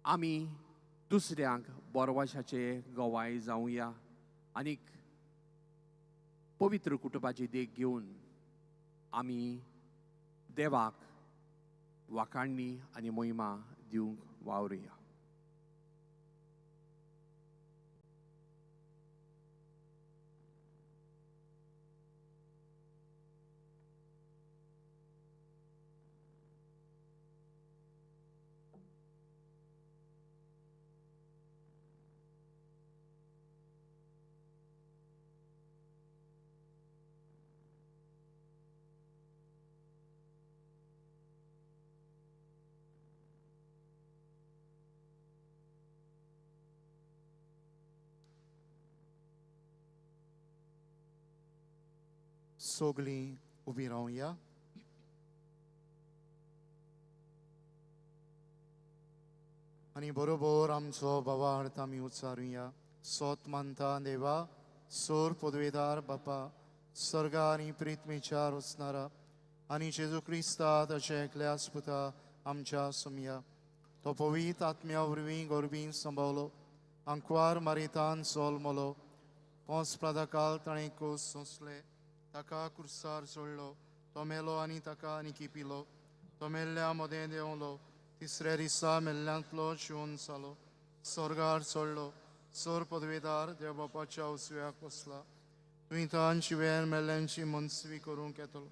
Speaker 9: आमी दुसऱ्यांक बोरवाशाचे गवाय जावया. आनीक पवित्र कुटुंबाची देख घेवन आमी देवाक वाखाणणी आनी मोहिमा दिवंक वावरुया.
Speaker 2: सोगलीं उबीं रावया. आनी बरोबर आमचो भावार्थ आमी उच्चारुया. सोत मानता देवा, सोर पदवेदार बापा, सर्गा आनी प्रित्मेच्या रचणारा, आनी जेजू क्रिस्ता ताच्या एकल्याच पुता आमच्या सुमया. तो पवित्र आत्म्या वरवीं गोरबीन सांबावलो, अंकवार मारितान सोलमलो, पोंस प्रादाकाल ताणें कोस सोंसले, ताका कुर्सार सोडलो, तो मेलो आनी ताका आनी पिलो, तो मेल्ल्या मदें देंवलो, तिसऱ्या दिसा मेल्ल्यांतलो शिवून जालो, स्वर्गार चडलो, सोर पदवेदार देव बापाच्या उसव्याक बसला, तुवें तान शिवेर मेल्ल्यांची मनसवी करूंक येतलो.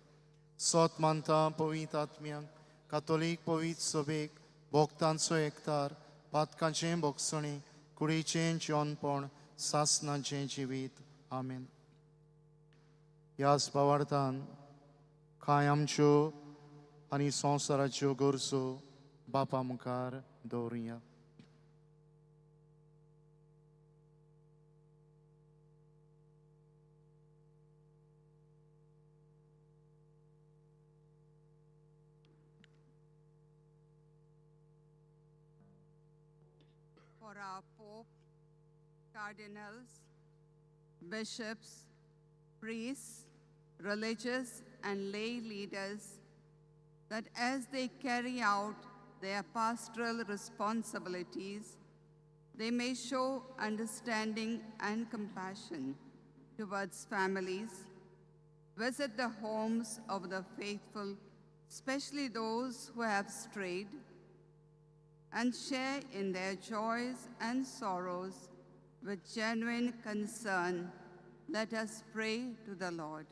Speaker 2: सोत मानता पवित्र आत्म्यांक, कातोलीक पवित्र सभेक, भोगतांचो एकतार, पातकांचें भोगसणी, कुडीचें जेवणपण, सासणाचें जिवीत. आमेन. ह्याच भावार्थान कांय आमच्यो आनी संवसाराच्यो गरजो बापा मुखार दवरुया.
Speaker 7: For our Pope, cardinals, bishops, priests, religious and lay leaders, that as they carry out their pastoral responsibilities, they may show understanding and compassion towards families, visit the homes of the faithful, especially those who have strayed, and share in their joys and sorrows with genuine concern. Let us pray to the Lord.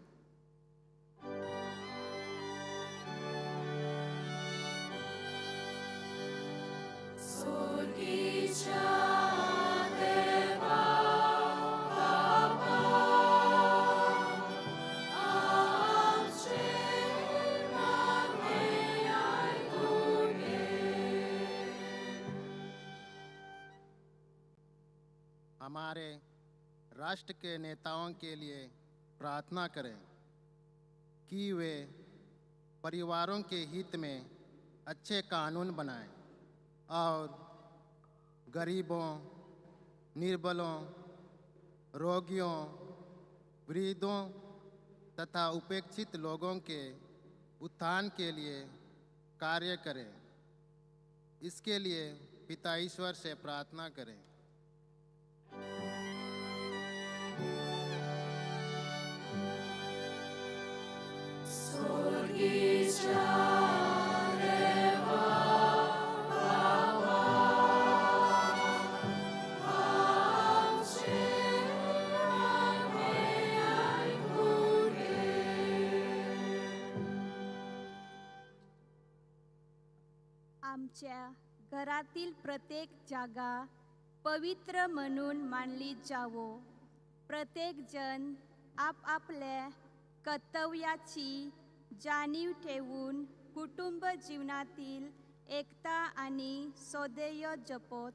Speaker 10: हमारे राष्ट्र के नेताओं के लिए प्रार्थना करें कि वे परिवारों के हित में अच्छे कानून बनाएं और गरीबों, निर्बलों, रोगियों, वृद्धों तथा उपेक्षित लोगों के उत्थान के लिए कार्य करें. इसके लिए पिता ईश्वर से प्रार्थना करें.
Speaker 11: आमच्या घरातील प्रत्येक जागा पवित्र म्हणून मानली जावो. प्रत्येक जण आपापल्या कर्तव्याची जाणीव ठेवून कुटुंब जीवनातील एकता आणि सौदेय जपत.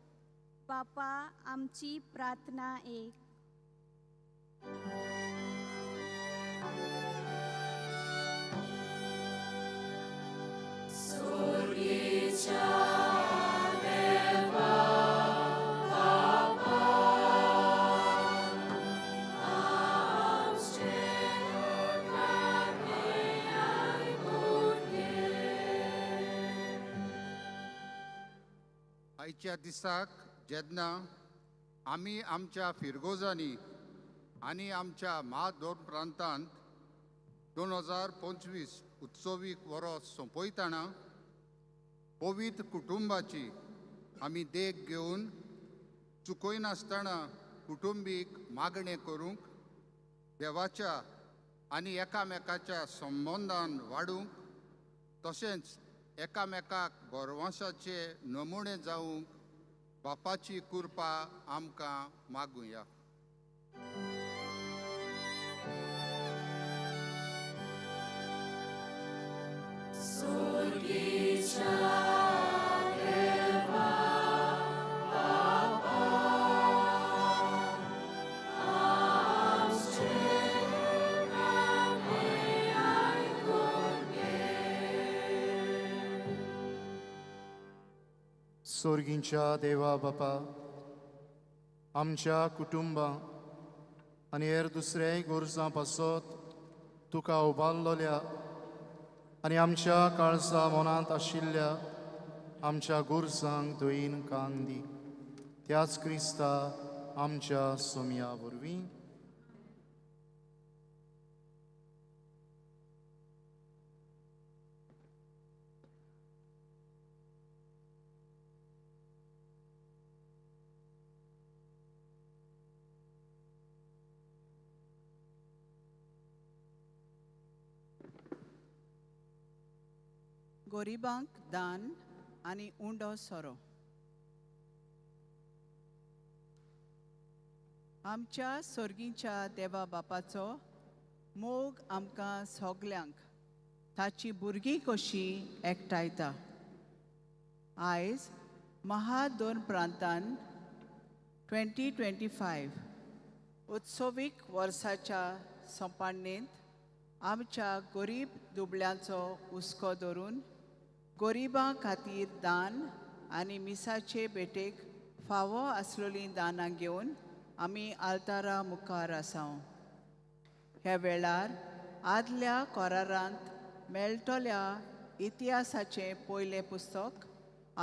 Speaker 11: बापा, आमची प्रार्थना ऐक.
Speaker 12: आयच्या दिसाक जेन्ना आमी आमच्या फिरगोजांनी आनी आमच्या म्हादोन प्रांतांत 2025 उत्सवीक वर्स सोंपयतना पवित्र कुटुंबाची आमी देख घेवन चुकयनासतना कुटुंबीक मागणे करूंक, देवाच्या आनी एकामेकाच्या संबंधान वाडूंक, तशेंच एकामेकाक गोरवांसाचे नमुणे जावंक बापाची कृपा आमकां मागुया.
Speaker 2: सोर्गींच्या देवा बापा आमच्या कुटुंबां आनी हेर दुसऱ्याय गोरसां पासत तुका उबारलोल्या आनी आमच्या काळजा मनांत आशिल्ल्या आमच्या गोरसांक धुयीन कान दी. त्याच क्रिस्ता आमच्या सोम्या वरवीं
Speaker 7: गरिबांक दान आनी उंडो सोरो. आमच्या सोर्गींच्या देवा बापाचो मोग आमकां सगल्यांक ताची भुरगीं कशी एकठायता. आयज दोन प्रांतान 2025 उत्सवीक वर्साच्या सोंपणेंत आमच्या गरीब दुबळ्यांचो हुस्को धरून गरिबां खातीर दान आनी मिसाचे भेटेक फावो आसलेलीं दानां घेवन आमी आल्तारा मुखार आसाव. ह्या वेळार आदल्या कोरारांत मेळटल्या इतिहासाचें पयलें पुस्तक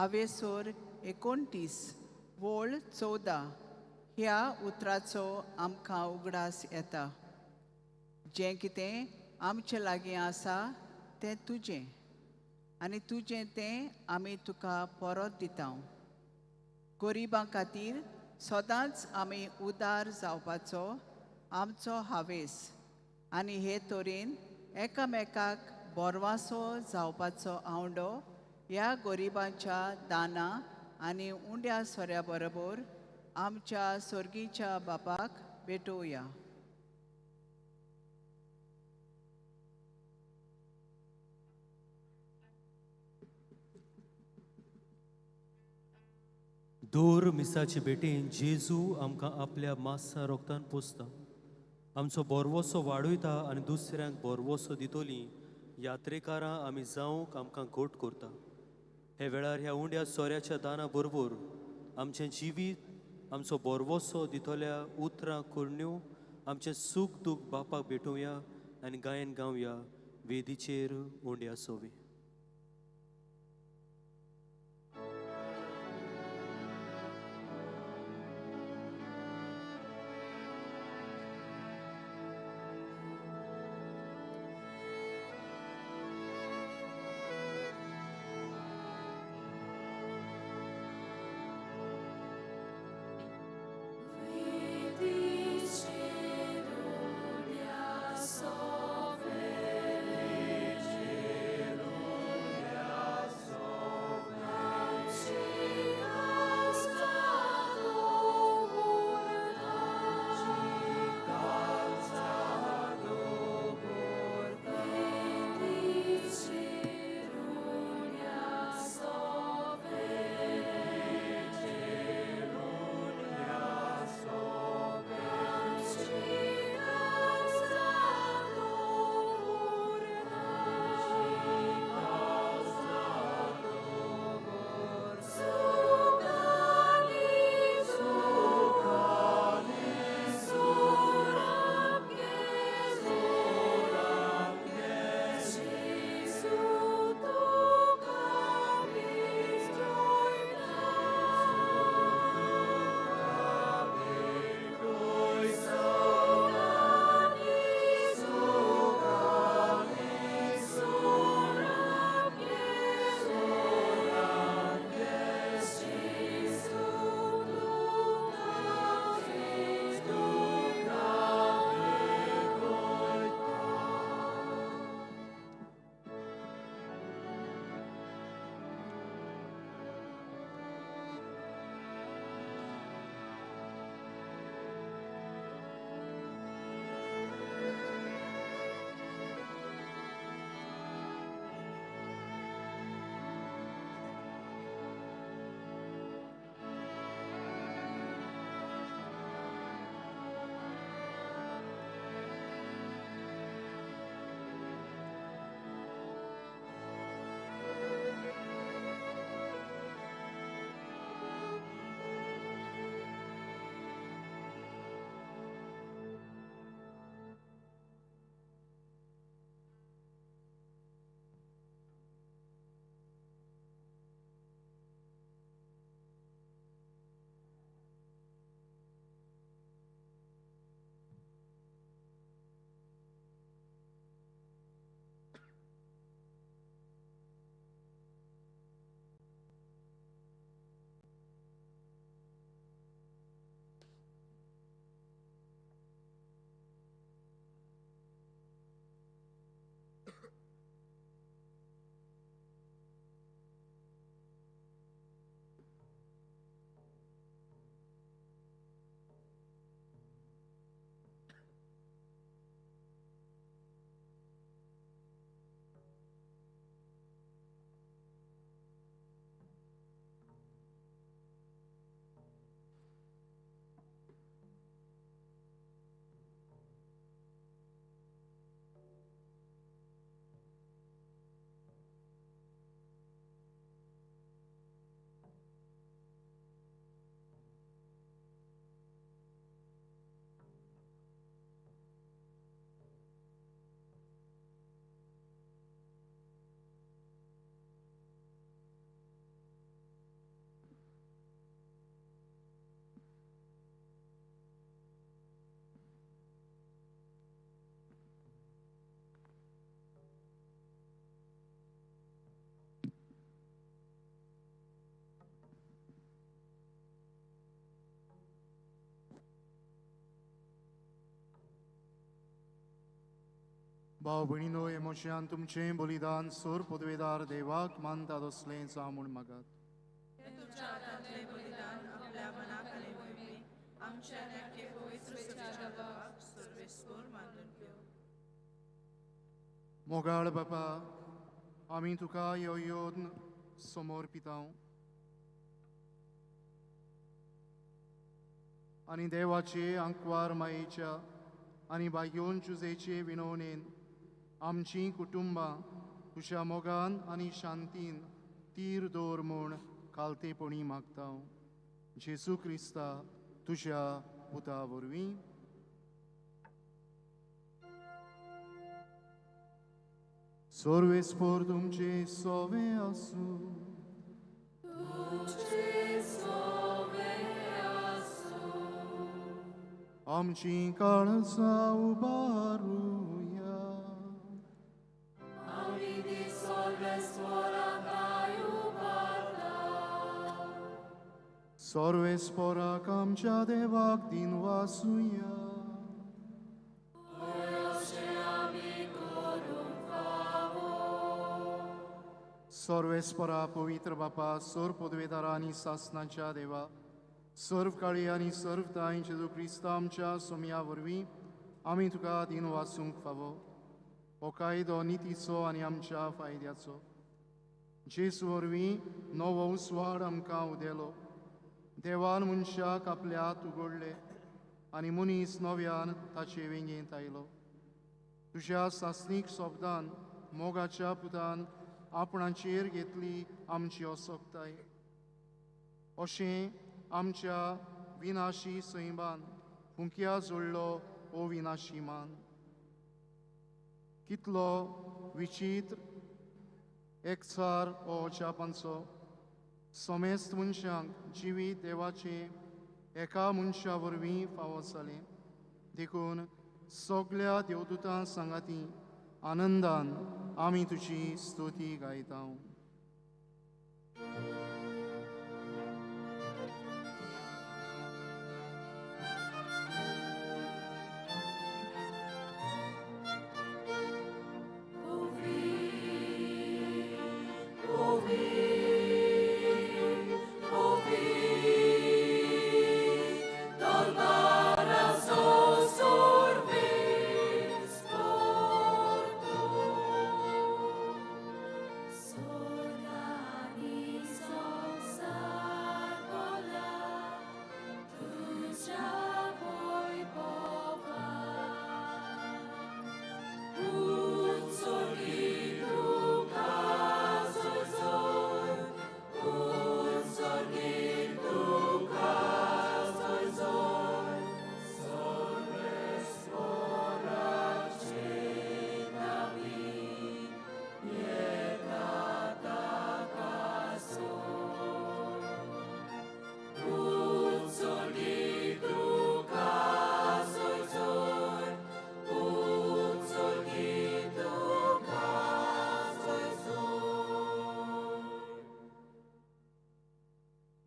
Speaker 7: आवेसूर 29 वोळ 14 ह्या उतराचो आमकां उगडास येता. जें कितें आमचे लागीं आसा तें तुजें आनी तुजें तें आमी तुका परत दिता. गरिबां खातीर सदांच आमी उदार जावपाचो आमचो हावेस आनी हे तरेन एकामेकाक बोरवासो जावपाचो आवंडो ह्या गरिबांच्या दानां आनी उंड्या सोऱ्या बरोबर आमच्या सोर्गीच्या बापाक भेटोवया.
Speaker 1: दर मिसाचे भेटेन जेजू आमकां आपल्या मास्सा रोगतान पोसता. आमचो बोरवोसो वाडयता आनी दुसऱ्यांक बोरवोसो दितोली यात्रेकारां आमी जावंक आमकां घोट करता. हे वेळार ह्या उंड्या सोऱ्याच्या दाना बरोबर आमचें जिवीत आमचो बोरवोसो दितोल्या उतरां कुर्ण्यो आमचें सूख दूख बापाक भेटोवया आनी गायन गावया वेदीचेर उंड्या सोवी.
Speaker 5: Vedice rodia sovere
Speaker 2: भाव भयणीनो हे मोशयान तुमचें बलिदान सोर पदवेदार देवाक मानता तसलें जावून मागात. मोगाळ बापा, आमी तुका यो योन समर्पितां आनी देवाचे आंकवार मायेच्या आनी बाग्योन चुजेचे विनवणेन आमचीं कुटुंबां तुज्या मोगान आनी शांतीन तीर दवर म्हूण कालतेपणी मागता. जेजू क्रिस्ता तुज्या पुता वरवीं सर्वेस्पोर तुमचे सोवे आसूं. आमची काळजां उबारुया. सर्वेस्पोराक आमच्या देवाक दिन वासुया. सर्वेस्परा पवित्र बापा, सोर पदवेदारा आनी सासणाच्या देवा, सर्व काळी आनी सर्व ताई जेजू क्रिस्ता आमच्या सोम्या वरवीं आमी तुका दिन वाचूंक फावो. हो कायदो नितीचो आनी आमच्या फायद्याचो. जेजू वरवीं नवो उसवाड आमकां उदेलो. देवान मनशाक आपल्यात उगडले आनी मनीस नव्यान ताचे वेंगेंत आयलो. तुज्या सासणीक सोबदान मोगाच्या पुतान आपणाचेर घेतली आमची असोकताय. अशें आमच्या विनाशी सैबान फुंक्या जोडलो ओ विनाशी मान. कितलो विचित्र एकचार ओ जापांचो. समेस्त मनशांक जिवीत देवाचे एका मनशा वरवीं फावो जालें. देखून सगल्या देवदूतां सांगाती आनंदान आमी तुजी स्तुती गायता.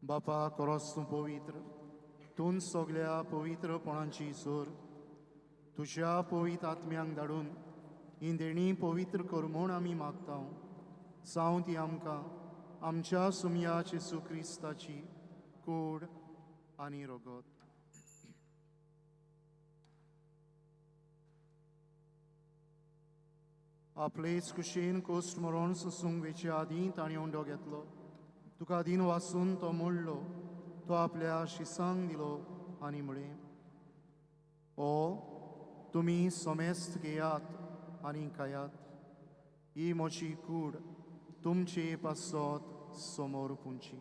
Speaker 2: बापा, खरोच तूं पवित्र. तूं सगल्या पवित्रपणाची सोर तुज्या पवित्र आत्म्यांक धाडून ही देणी पवित्र कर म्हूण आमी मागता. जावं ती आमकां आमच्या सुमया जेजू क्रिस्ताची कूड आनी रगत. आपलेच कुशीन कोस्ट मरण सोसूंक वेचे आदीं ताणें उंडो घेतलो. तुका दिन वाचून तो मोडलो. तो आपल्या शिसांक दिलो आनी म्हळें, ओ तुमी समेस्त घेयात आनी खायात. ही म्हजी कूड तुमचे पासत समोर पुंची.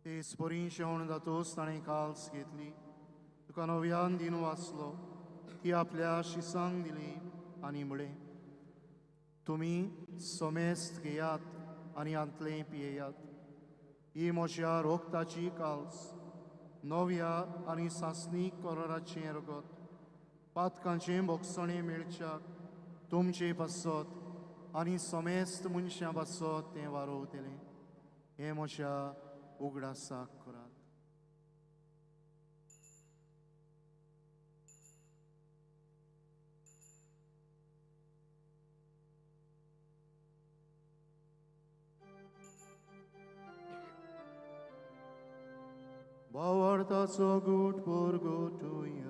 Speaker 2: ते स्पोरी शेवण जातोच ताणें काल्स घेतली. तुका नव्यान दिन वाचलो. ती आपल्या शिसांक दिली आनी म्हळें, तुमी समेस्त घेयात आनी आंतलें पियेयात. ही म्हज्या रोगताची काल्स, नव्या आनी सासणीक कराराचें रगत. पातकांचें बोगसणें मेळच्याक तुमचे पासत आनी समेस्त मनशां बसत तें वारोवतलें हें म्हज्या उगडासाक करात. भावार्थाचो गूट परगोटुया.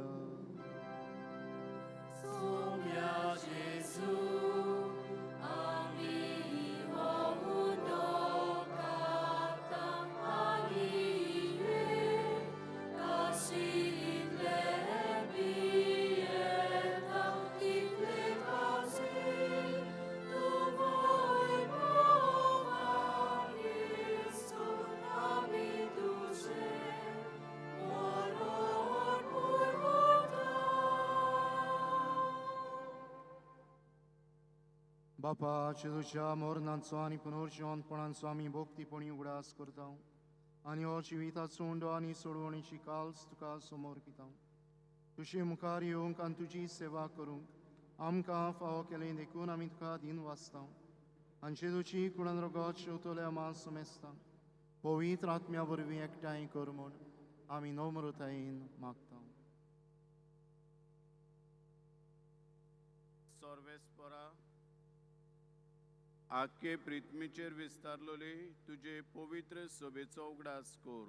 Speaker 5: Sombria Jesu, ami ho mundo katam agile, kasi lebi eta itle kasi, tu voi mova Cristo ami duce, moror purgota.
Speaker 2: बापा जेजूच्या मरणांचो आनी पुनर्जीवनपणांचो आमी भोक्तीपणी उगडास करता आनी हो जिविताचो उंडो आनी सोडवणीची काल्स तुका समर्पिता. तुजे मुखार येवंक आनी तुजी सेवा करूंक आमकां फावो केलें देखून आमी तुका दिन वाचता आनी जेजूची कुणान रगत शेवतल्या मास समेस्ता पवित्र आत्म्या वरवीं एकठांय कर म्हूण आमी नम्रतायेन मागता.
Speaker 13: सर्वेस्परा आख्खे प्रिथ्वीचेर विस्तारलोली तुजे पवित्र सभेचो उगडास कर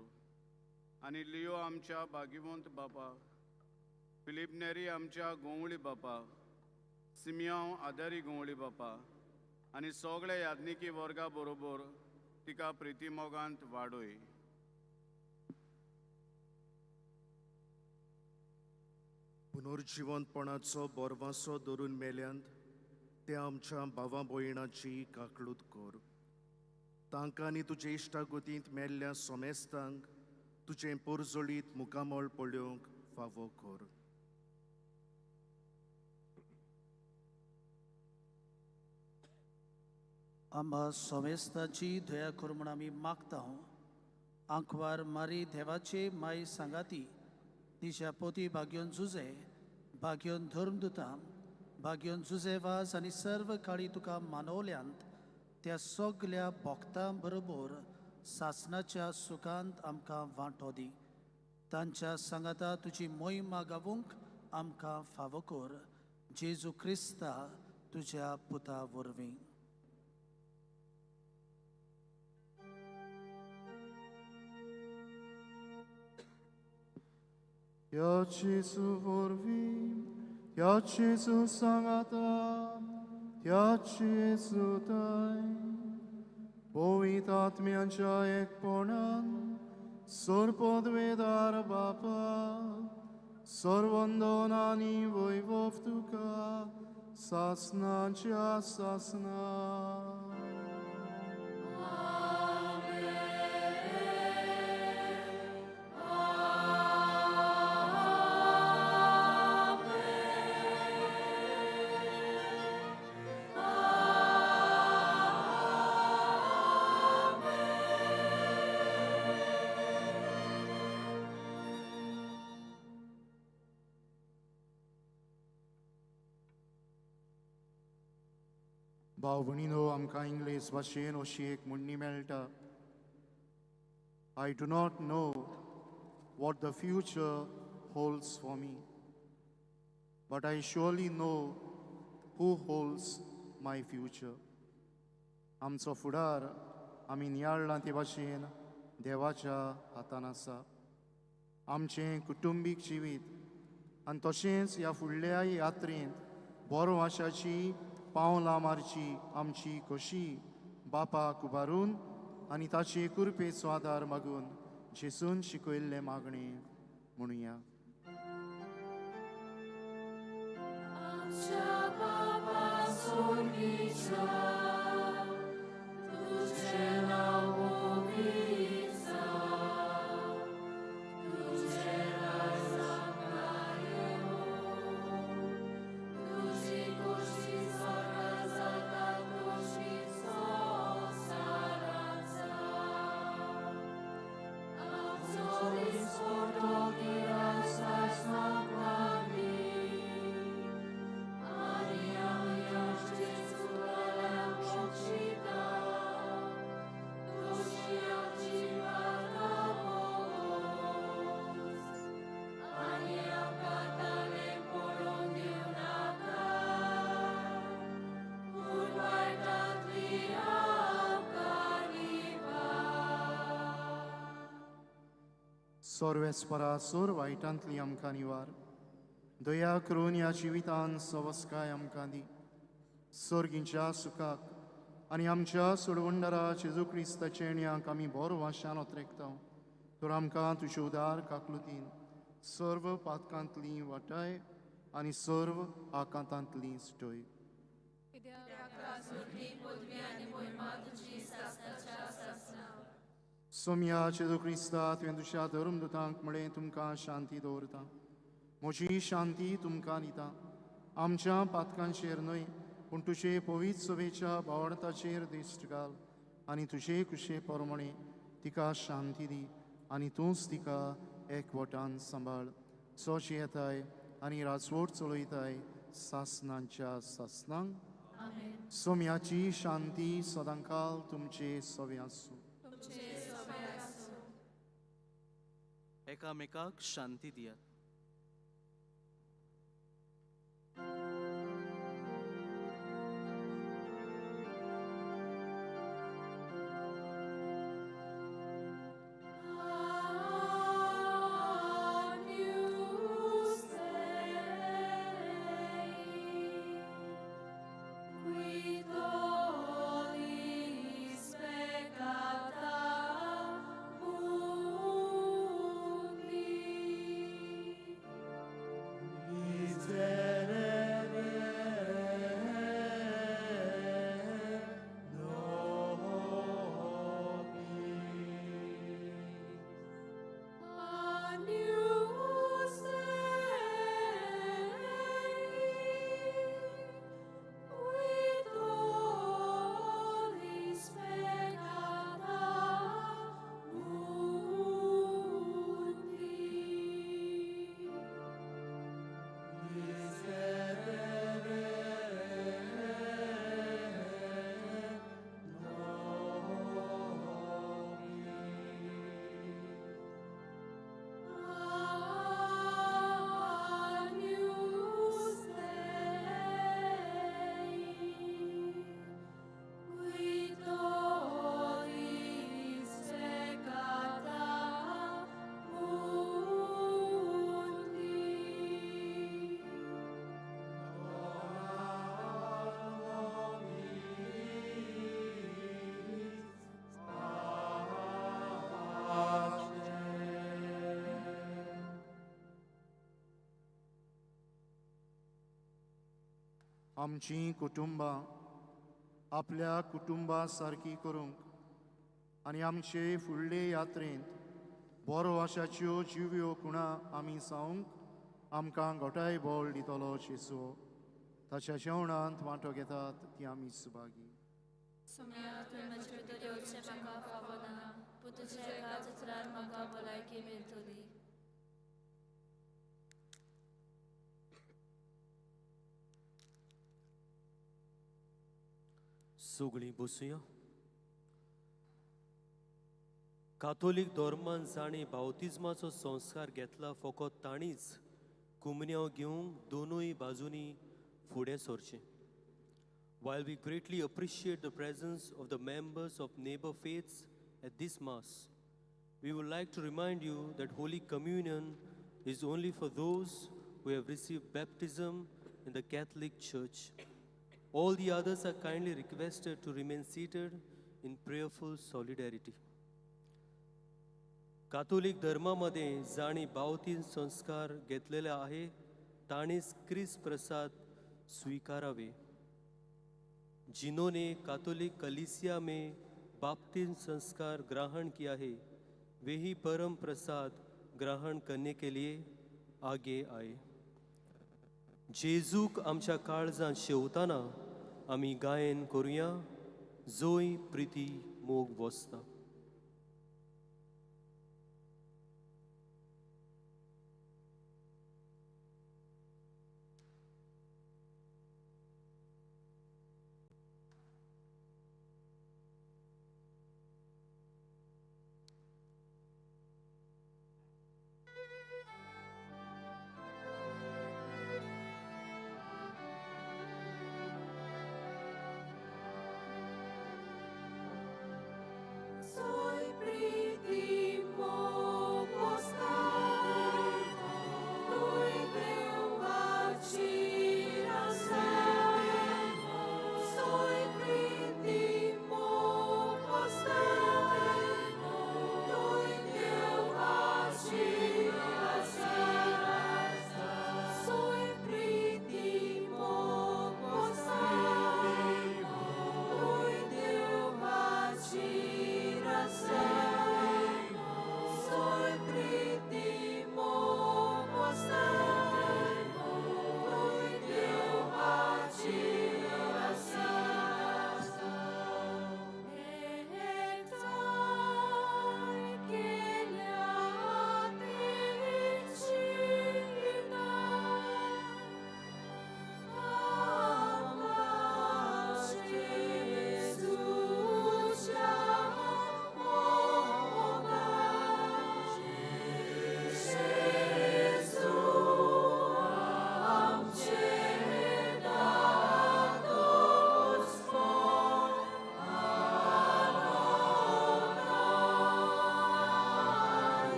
Speaker 13: आनी लियो आमच्या भागिवंत बापा, फिलिप नेरी आमच्या गोवळी बापा, सिमियांव आदारी गोवळी बापा आनी सगळ्या याज्ञिकी वर्गा बरोबर तिका प्रिती मोगांत वाडय.
Speaker 14: पुनर्जीवनपणाचो बोरवासो धरून मेल्यांत ते आमच्या भावा भयणाची काकळूत कर. तांकां आनी तुजे इश्टागतींत मेल्ल्या सोमेस्तांक तुजें पोरजोळीत मुखामळ पळोवंक फावो कर.
Speaker 6: आम्हा सोमेस्ताची दया कर म्हूण आमी मागता. आंकवार मारी देवाचे माई सांगाती तिच्या पोती भाग्योन जुजे, भाग्योन धर्मदुतां, भाग्योन जुजेवास आनी सर्व काळी तुका मानवल्यांत त्या सगळ्या भक्तां बरोबर सासणाच्या सुखांत आमकां वांटो दी. तांच्या सांगाता तुजी मोहिमा गावूंक आमकां फावो कर. जेजू क्रिस्ता तुज्या पुता वरवीं.
Speaker 2: या जेजू वरवीं, या जेजू सांगाता, या जेजू दाय, पवित्र आत्म्याच्या एकपणान सर्वोद्वेदार बापा, सर्वंदन आनी वैभव तुका सासणाच्या सासना. भाव भयणीनो, आमकां इंग्लीश भाशेन अशी एक म्हणणी मेळटा, I do not know what the future holds for me, but I surely know who holds my future. आमचो फुडार आमी नियाळ्ळां ते भाशेन देवाच्या हातान आसा. आमचें कुटुंबीक जिवीत आनी तशेंच ह्या फुडल्या यात्रेंत बरो आशाची पावलां मारची आमची कशी बापाक उबारून आनी ताचे कृपेचो आदार मागून जेसून शिकयल्लें मागणें म्हणुया.
Speaker 5: आमच्या बाबा स्वर्गीच्या, तुझें नांव पवित्र जावं, तुझें राज्य येवं, तुजी खोशी स्वर्गांत जाता तशीच संवसारांत जावं. आमचो दिसपट्टो गिराय
Speaker 2: सोरवेस्परा सोर वायटांतली आमकां निवार दया करून ह्या जिवितान सवस्काय आमकां दी सर्गींच्या सुखाक आनी आमच्या सोडवंडरा जेजू क्रिस्ताचे येण्याक आमी बरो वाशान ओतरेकता तर आमकां तुजे उदार काकलुतीन सर्व पातकांतली वाटाय आनी सर्व आकांतांतली सुटोय सोम्या जेजू क्रिस्ता तुवें तुज्या धर्मदुतांक म्हळें तुमकां शांती दवरता म्हजी शांती तुमकां दिता आमच्या पातकांचेर न्हय पूण तुजे पवित्र सभेच्या भावडांचेर दिश्ट घाल आनी तुजे कुशे प्रमाणे तिका शांती दी आनी तूंच तिका एकवटान सांबाळ सोची येताय आनी राजवट चलयताय सासनांच्या सासनांक सोम्याची शांती सदांकाल तुमचे सवे आसूं
Speaker 8: एकामेकाक शांती दियात.
Speaker 2: आमची कुटुंबां आपल्या कुटुंबा सारकी करूंक आनी आमचे फुडले यात्रेंत बरो आशाच्यो जिव्यो कुणा आमी जावंक आमकां गोठाय बोल दितलो जेजू ताच्या जेवणांत वांटो घेतात ती आमी सुभागी
Speaker 5: सुम्या तुवें म्हजे भितर येवचें म्हाका फावना पूण तुज्या एका चित्रार म्हाका भलायकी मेळटली.
Speaker 1: सगळीं बसूया. कातोलीक धर्मान जाणी बावतिजमाचो संस्कार घेतला फकत ताणीच कुमन्यांव घेवंक दोनूय बाजूंनी फुडें सरचें. While we greatly appreciate the presence of the members of neighbor faiths at this Mass, we would like to remind you that Holy Communion is only for those who have received baptism in the Catholic Church. All the others are kindly requested to remain seated in prayerful solidarity. कातोलिक धर्मामध्ये जाणी बावतीन संस्कार घेतलेले आहे ताणीच ख्रिस्त प्रसाद स्वीकारावे. जिन्होंने कातोलिक कलीसिया में बाप्तिस्म संस्कार ग्रहण किया है वे ही परम प्रसाद ग्रहण करने के लिए आगे आए. जेजूक आमच्या काळजांत शेवताना आमी गायन करूया जोय प्रिती मोग वसता.
Speaker 5: So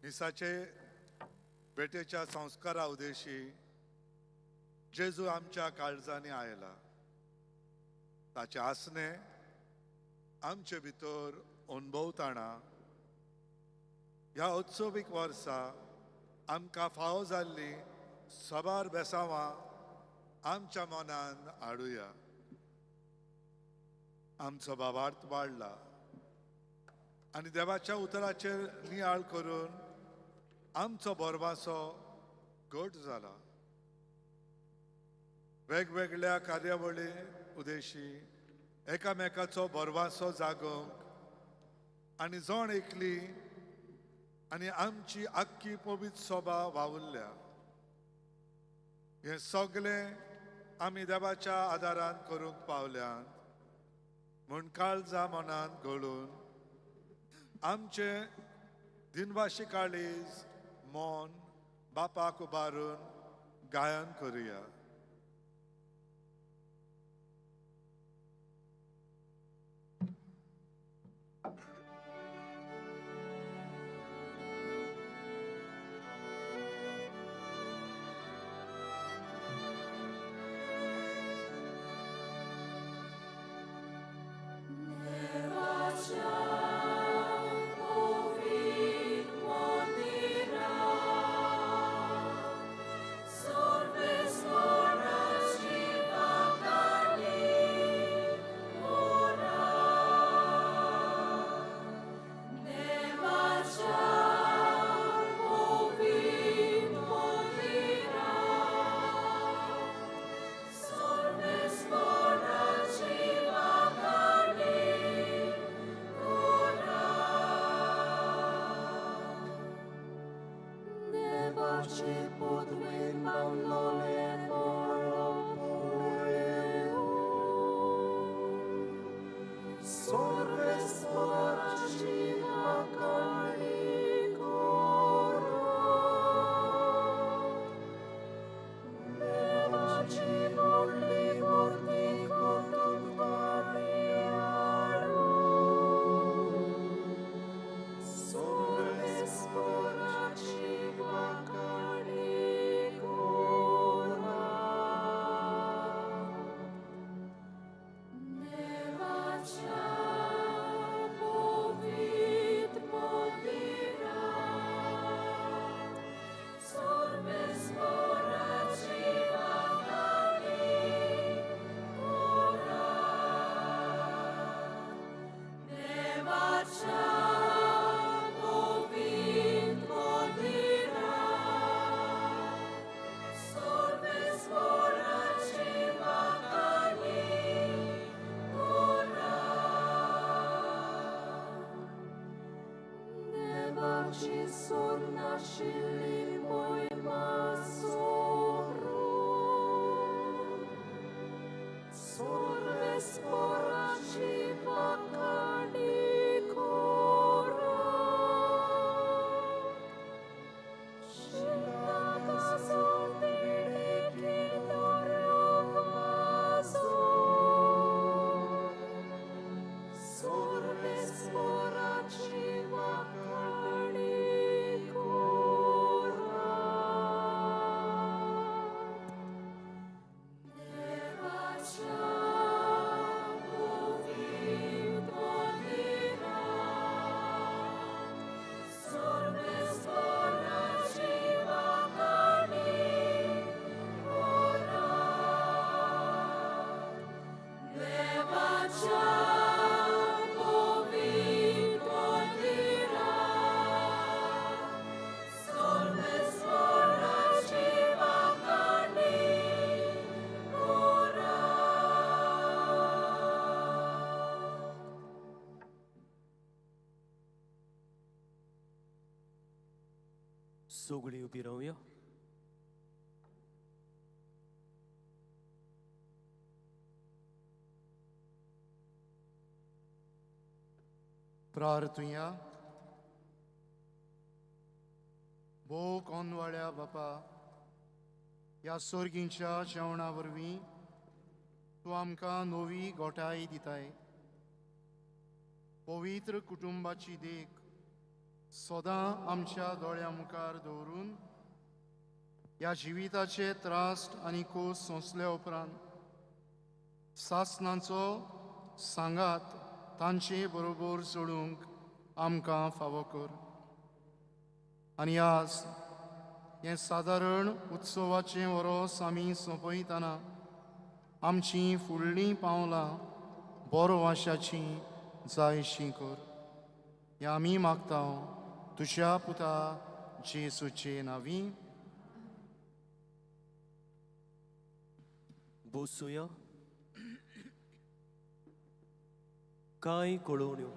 Speaker 15: मिसाचे बेटेच्या संस्कारा उदेशी जेजू आमच्या काळजांनी आयला. ताचे आसने आमचे भितर अनुभवताना ह्या उत्सवीक वर्सा आमकां फावो जाल्ली सबार बेसांवां आमच्या मनान हाडुया. आमचो भावार्थ वाडला आनी देवाच्या उतराचेर नियाळ करून आमचो बोरवासो घट जाला. वेगवेगळ्या कार्यावळी उदेशी एकामेकाचो बोरवासो जागोवंक आनी जण एकली आनी आमची आख्खी पवित्र सभा वावुरल्या. हे सगळें आमी देवाच्या आदारान करूंक पावल्यात म्हूण काळजा मनान घोळून आमचे दिनवाशी काळीज मन बापाक उबारून गायन करुया.
Speaker 1: सगळीं उबी रावया.
Speaker 2: प्रार्थुया. भोव कोनवाळ्या बापा, ह्या सर्गींच्या जेवणा वरवीं तूं आमकां नवी घोटाय दिताय. पवित्र कुटुंबाची देख सदां आमच्या दोळ्या मुखार दवरून ह्या जिविताचे त्रास आनी खोस सोंसल्या उपरांत सासणांचो सांगात तांचे बरोबर जोडूंक आमकां फावो कर. आनी आज हें सादारण उत्सवाचें वरोस आमी सोंपयतना आमचीं फुडलीं पावलां बरो वाशाचीं जायशीं कर. हें आमी मागता तुज्या पुता जेसूचे नांवी.
Speaker 1: बसूया. कांय कळोवण्यो.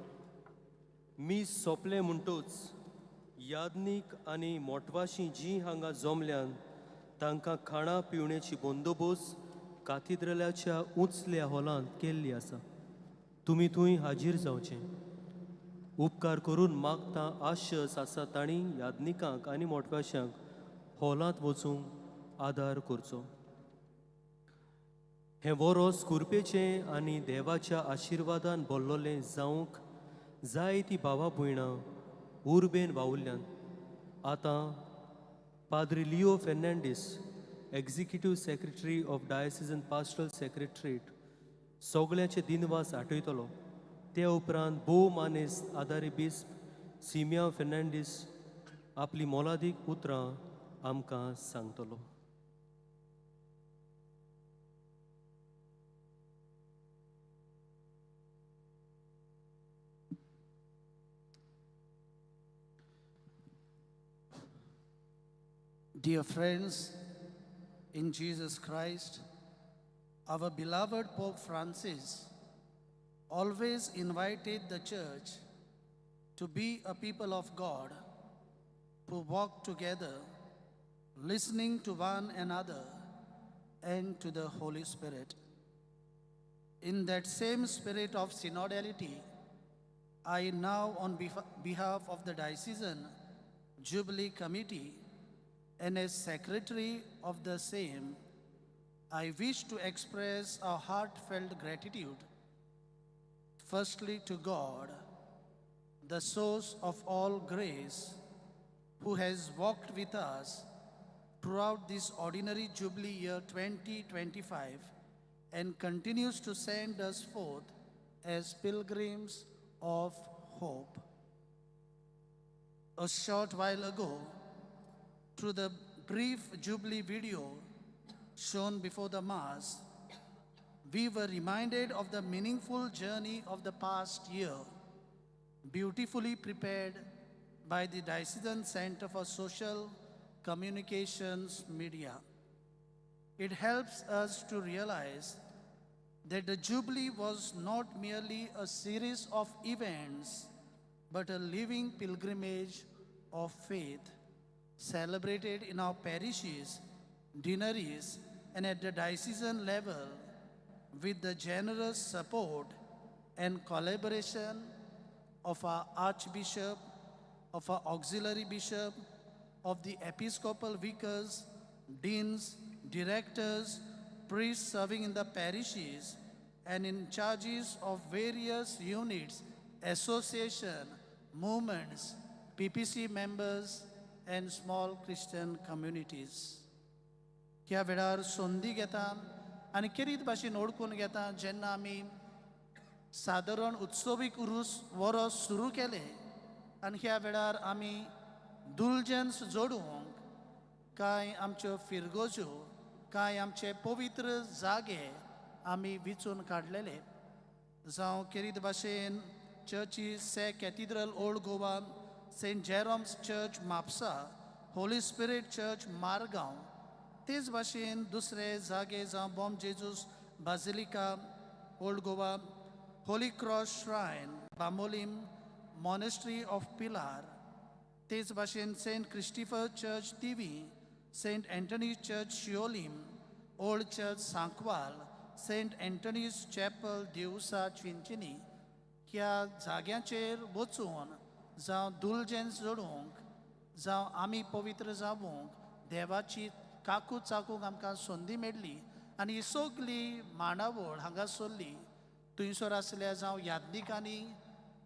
Speaker 1: मी सोंपलें म्हणटूच यादनीक आनी मोटवाशीं जीं हांगा जमल्यान तांकां खाणा पिवण्याची बंदोबस्त काथिद्रलाच्या उंचल्या हॉलांत केल्ली आसा. तुमी थंय हाजीर जावचें. उपकार करून मागता आशस आसा तांणी यादनिकांक आनी मोटवाशांक हॉलांत वचूंक आदार करचो. हें वरोस कुरपेचें आनी देवाच्या आशिर्वादान भरलोलें जावंक जायतीं भावां भयणां उर्बेन वावुरल्यान आतां पाद्री Leo Fernandes, executive secretary of diocesan pastoral secretariat, सगळ्याचे दिनवास आठयतलो. ते उपरांत भोव मानेस्त आदारी बिस्प सिमिया फेर्नांडीस आपली मोलादीक उतरां आमकां सांगतलो.
Speaker 6: Dear friends, in Jesus Christ, our beloved Pope Francis always invited the Church to be a people of God who walk together, listening to one another and to the Holy Spirit. In that same spirit of synodality, I now, on behalf of the Diocesan Jubilee Committee, and as secretary of the same, I wish to express our heartfelt gratitude, firstly to God, the source of all grace, who has walked with us throughout this ordinary Jubilee year 2025 and continues to send us forth as pilgrims of hope. A short while ago, through the brief Jubilee video shown before the Mass, we were reminded of the meaningful journey of the past year, beautifully prepared by the Diocesan Center for Social Communications Media. It helps us to realize that the Jubilee was not merely a series of events, but a living pilgrimage of faith, celebrated in our parishes, deaneries, and at the diocesan level with the generous support and collaboration of our Archbishop, of our Auxiliary Bishop, of the Episcopal Vicars, Deans, Directors, priests serving in the parishes, and in charges of various units, association, movements, PPC members, and small Christian communities. ह्या वेळार संदी घेता आनी केरीत भाशेन ओळखून घेता जेन्ना आमी सादारण उत्सवीक उरूस वरोस सुरू केले आनी ह्या वेळार आमी दुलजेन्स जोडूंक कांय आमच्यो फिरगोज्यो, कांय आमचे पवित्र जागे आमी विचून काडलेले. जावं केरीत भाशेन चर्चीस से cathedral old Goa, saint Jerome's church Mapusa, holy spirit church Margao, तेच भाशेन दुसरे जागे जावं Bom Jesus basilica old Goa, holy cross shrine Bambolim, monastery of Pilar, तेच भाशेन saint Christopher church Tivim, saint Anthony's church Siolim, old church Sancoale, saint Anthony's chapel Deussua Chinchinim. ह्या जाग्यांचेर वचून जावं दुलजेन्स जोडूंक, जावं आमी पवित्र जावूंक देवाची काकूट चाकूंक आमकां संदी मेळ्ळी आनी ही सगळी मांडावळ हांगा सरली. थंयसर आसल्या जावं यादनिकांनी,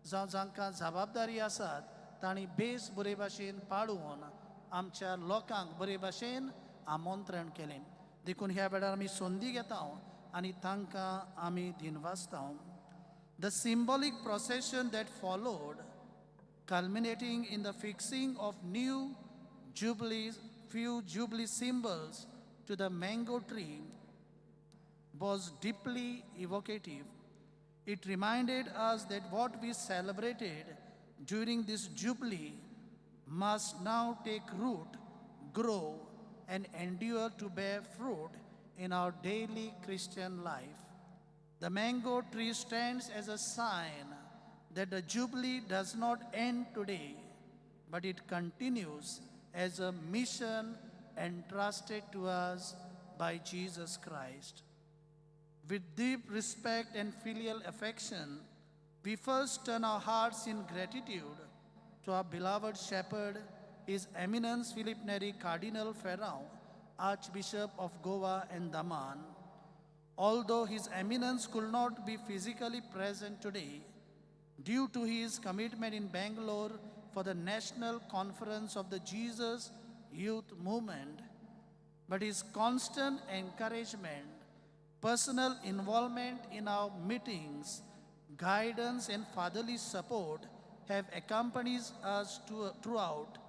Speaker 6: जावं जांकां जबाबदारी आसात तांणी बेस बरे भाशेन पाळून आमच्या लोकांक बरे भाशेन आमंत्रण केलें देखून ह्या वेळार आमी संदी घेता आनी तांकां आमी दिनवासता. The symbolic procession that followed, culminating in the fixing of few jubilee symbols to the mango tree, was deeply evocative. It reminded us that what we celebrated during this jubilee must now take root, grow, and endure to bear fruit in our daily Christian life. The mango tree stands as a sign that the Jubilee does not end today, but it continues as a mission entrusted to us by Jesus Christ. With deep respect and filial affection, we first turn our hearts in gratitude to our beloved shepherd, His Eminence Philip Neri Cardinal Ferrão, Archbishop of Goa and Daman. Although His Eminence could not be physically present today due to his commitment in Bangalore for the National Conference of the Jesus Youth Movement, but his constant encouragement, personal involvement in our meetings, guidance and fatherly support have accompanied us throughout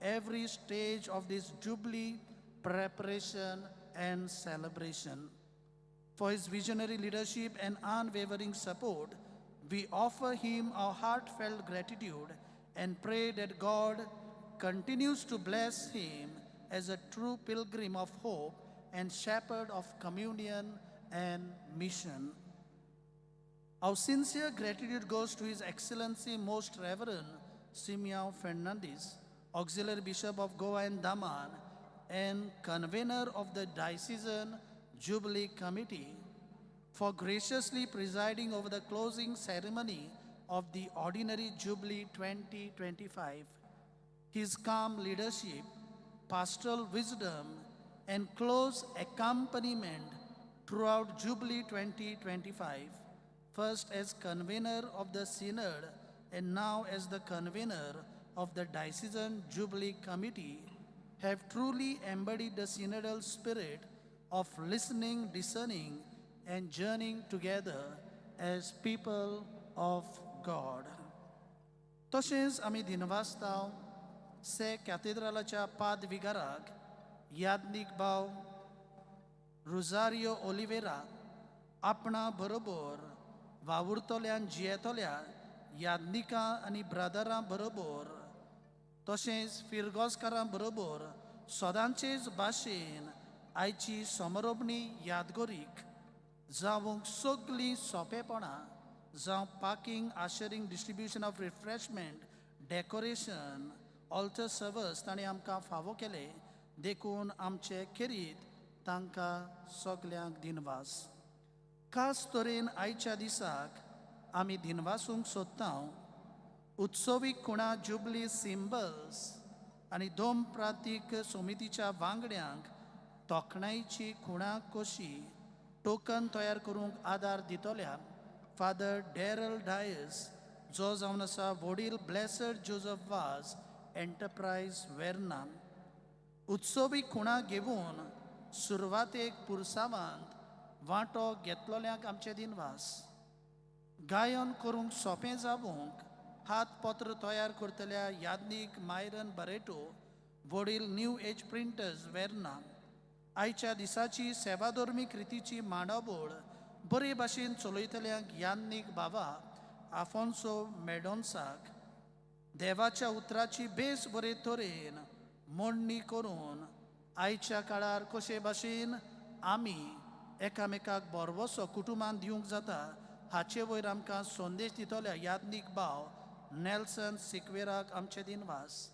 Speaker 6: every stage of this Jubilee preparation and celebration. For his visionary leadership and unwavering support, we offer him our heartfelt gratitude and pray that God continues to bless him as a true pilgrim of hope and shepherd of communion and mission. Our sincere gratitude goes to His Excellency Most Reverend Simeão Fernandes, Auxiliary Bishop of Goa and Daman, and convener of the Diocesan Jubilee Committee, for graciously presiding over the closing ceremony of the Ordinary Jubilee 2025. His calm leadership, pastoral wisdom, and close accompaniment throughout Jubilee 2025, first as convener of the Synod and now as the convener of the Diocesan Jubilee Committee, have truly embodied the synodal spirit of listening, discerning, and journeying together as people of God. तशेंच आमी दिनवासताव से कॅथेड्रलाच्या पादविगाराक याज्ञिक भाव Rosario Oliveira आपणा बरोबर वावुरतल्यान जियेतल्या याज्ञिकां आनी ब्रदरां बरोबर तशेंच फिरगोसकारां बरोबर सदांचेच भाशेन आयची समरोपणी यादगोरीक जावंक सगलीं सोंपेपणां जावं parking ushering distribution of refreshment decoration altar servers ताणें आमकां फावो केले देखून आमचे खेरीत तांकां सगल्यांक दिनवास. खास तरेन आयच्या दिसाक आमी दिनवासूंक सोदता उत्सवीक खुणा जुबली सिंबल्स आनी दोम प्रांतीक समितीच्या वांगड्यांक तोखणायेची खुणा कशी टोकन तयार करूंक आदार दितल्या फादर डॅरल डायस जो जावन आसा वडील ब्लेसड जोझफ वाज एंटरप्रायज वेर्ना. उत्सवी खुणा घेवन सुरवातेक पुरसावांत वांटो घेतलोल्यांक आमचे दिनवास. गायन करूंक सोंपें जावंक हातपत्र तयार करतल्या याज्ञिक मायरन बरेटो वडील न्यू एज प्रिंटर्स वेर्ना. आयच्या दिसाची सेवाधर्मीक रितीची मांडावळ बरे भाशेन चलयतल्यांक याज्ञिक बाबा आफोन्सो मेडोन्साक देवाच्या उतराची बेस बरे तरेन मोडणी करून आयच्या काळार कशे भाशेन आमी एकामेकाक बरवसो कुटुंबान दिवंक जाता हाचे वयर आमकां संदेश दितल्या याज्ञिक भाव नेल्सन सिक्वेराक आमचे दिनवास.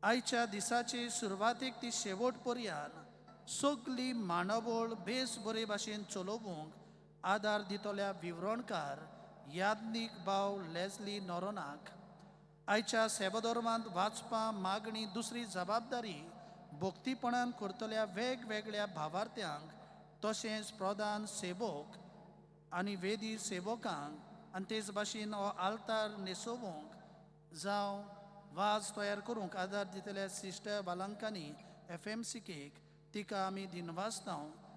Speaker 6: आयच्या दिसाचे सुरवातेक ती शेवट पर्यान सगली मांडावळ बेस बरे भाशेन चलोवंक आदार दितल्या विवरणकार याज्ञिक भाव लेस्ली नोरोनाक. आयच्या सेवाधर्मांत वाचपा मागणी दुसरी जबाबदारी भोक्तीपणान करतल्या वेगवेगळ्या भावार्थ्यांक तशेंच प्रधान सेवक आनी वेदी सेवकांक आनी तेच भाशेन हो आल्तार न्हेसोवंक जावं वाज तयार करूंक आदार दितल्या सिस्टर बालांकांनी FMCKक तिका आमी दिनवासता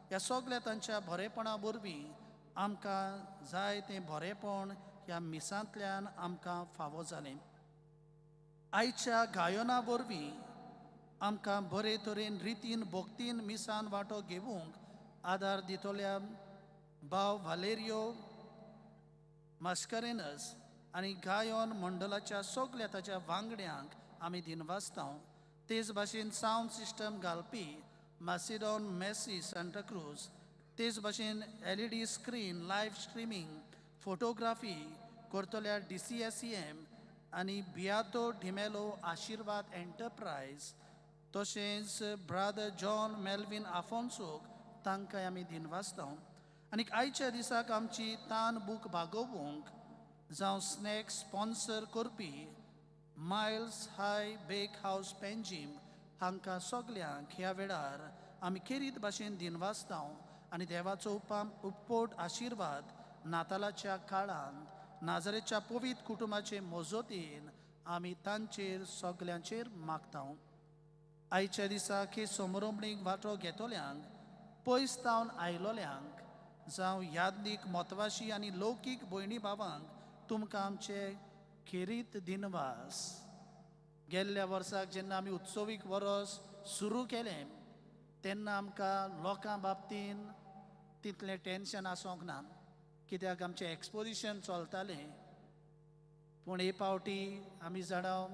Speaker 6: ह्या सगळ्या तांच्या बरेपणा वरवीं आमकां जाय तें बरेपण ह्या मिसांतल्यान आमकां फावो जालें. आयच्या गायना वरवीं आमकां बरे तरेन रितीन भोक्तीन मिसान वांटो घेवंक आदार दितल्या भाव व्हालेरियो मास्कारेनस आनी गायन मंडलाच्या सगळ्या ताच्या वांगड्यांक आमी दिनवासता. तेच भाशेन सावंड सिस्टम घालपी मासिडॉन मेसी सांताक्रूज, तेच भाशेन LED screen live streaming photography करतल्या DCSEM आनी बियातो डिमेलो आशिर्वाद एंटरप्रायज, तशेंच ब्रादर जॉन मेल्विन आफोन्सोक तांकां आमी दिनवासता. आनी आयच्या दिसाक आमची तान बूक भागोवंक जावं स्नॅक स्पॉन्सर करपी मायल्स हाय बेक हावस पेंजीम हांकां सगल्यांक ह्या वेळार आमी खेरीत भाशेन दिनवासता आनी देवाचो उपपोट आशिर्वाद नातालाच्या काळांत नाजरेच्या पवित्र कुटुंबाचे मोजोतीन आमी तांचेर सगल्यांचेर मागता. आयच्या दिसाक हे समारंभणीक वांटो घेतल्यांक पयस तावन आयलोल्यांक जावं यादनीक म्हत्वाची आनी लौकीक भयणी भावांक तुमकां आमचे खेरीत दिनवास. गेल्ल्या वर्साक जेन्ना आमी उत्सवीक वर्स सुरू केलें तेन्ना आमकां लोकां बाबतीन तितलें टेन्शन आसोंक ना, कित्याक आमचें एक्सपोजिशन चलतालें. पूण हे पावटी आमी जाणां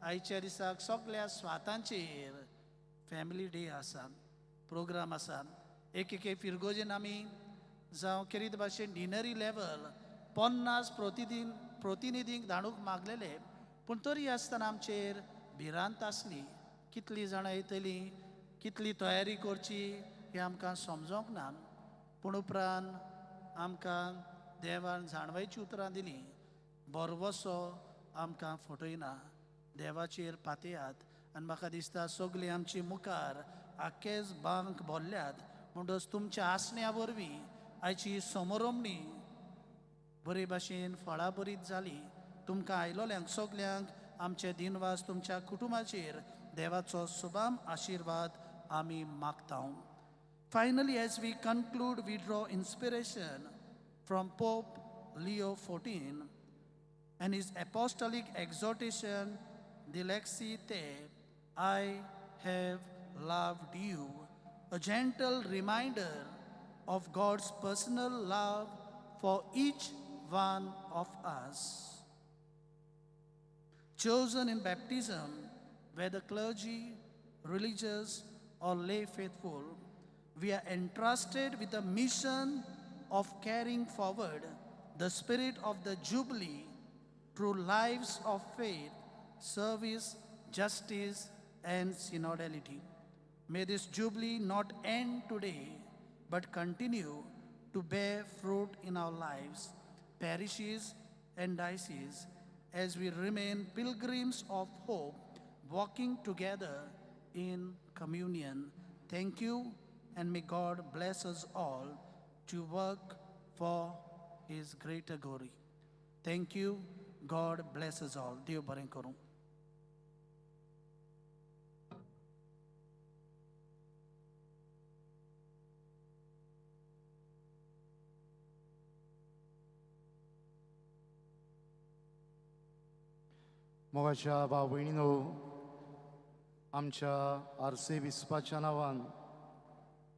Speaker 6: आयच्या दिसाक सगळ्या स्वातांचेर फॅमिली डे आसा, प्रोग्राम आसा. एके फिरगोजेन आमी जावं खेरीत भाशेन डिनरी लेवल 50 प्रतिनिधींक धाडूंक मागलेले, पूण तरी आसतना आमचेर भिरांत आसली. कितलीं जाणां येतलीं, कितली तयारी करची हें आमकां समजोंक ना. पूण उपरांत आमकां देवान जाणवायची उतरां दिलीं, बरवसो आमकां फटयना, देवाचेर पातयात. आनी म्हाका दिसता सगळीं आमची मुखार आख्खेच बांक भरल्यात. म्हणटच तुमच्या आसण्या वरवीं आयची समरंभणी बरे भाशेन फळाबरीत जाली. तुमकां आयलोल्यांक सगल्यांक आमचे दिनवास तुमच्या कुटुंबाचेर देवाचो सुभाम आशिर्वाद आमी मागता. Finally, as we conclude, we draw inspiration from Pope Leo XIV and his apostolic exhortation, Dilexi Te, I have loved you, a gentle reminder of God's personal love for each one of us. Chosen in baptism, whether clergy, religious, or lay faithful, we are entrusted with the mission of carrying forward the spirit of the Jubilee through lives of faith, service, justice, and synodality. May this Jubilee not end today, but continue to bear fruit in our lives, parishes, and dioceses, as we remain pilgrims of hope, walking together in communion. Thank you, and may God bless us all to work for His greater glory. Thank you. God bless us all. Dev baren karu.
Speaker 2: मोगाच्या भाव भयणीनो, आमच्या आरसे विस्पाच्या नांवान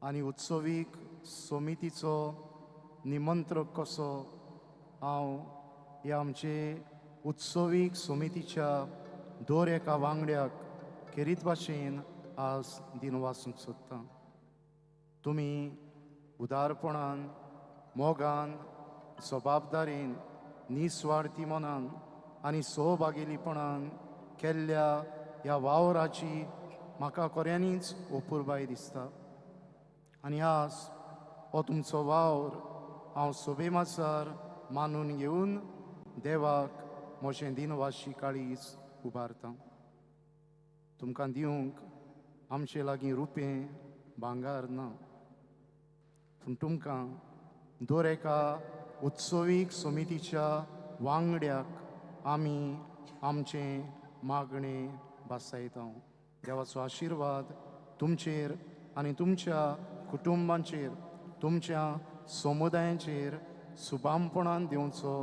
Speaker 2: आनी उत्सवीक समितीचो निमंत्रक कसो हांव ह्या आमचे उत्सवीक समितीच्या दर एका वांगड्याक खेरीत भाशेन आज दिनवासूंक सोदतां. तुमी उदारपणान, मोगान, जबाबदारेन, निस्वार्थी मनान आनी सहभागिलीपणान केल्ल्या ह्या वावराची म्हाका खऱ्यांनीच ओपुरबाय दिसता. आनी आज हो तुमचो वावर हांव सोबेमाचार मानून घेवन देवाक म्हजें दिनवाशी काळीज उबारतां. तुमकां दिवंक आमचे लागीं रुपें भांगार ना, पूण तुमकां दर एका उत्सवीक समितीच्या वांगड्याक आमी आमचें मागणे बासायता देवाचो आशिर्वाद तुमचेर आनी तुमच्या कुटुंबांचेर तुमच्या समुदायांचेर सुबामपणान दिवचो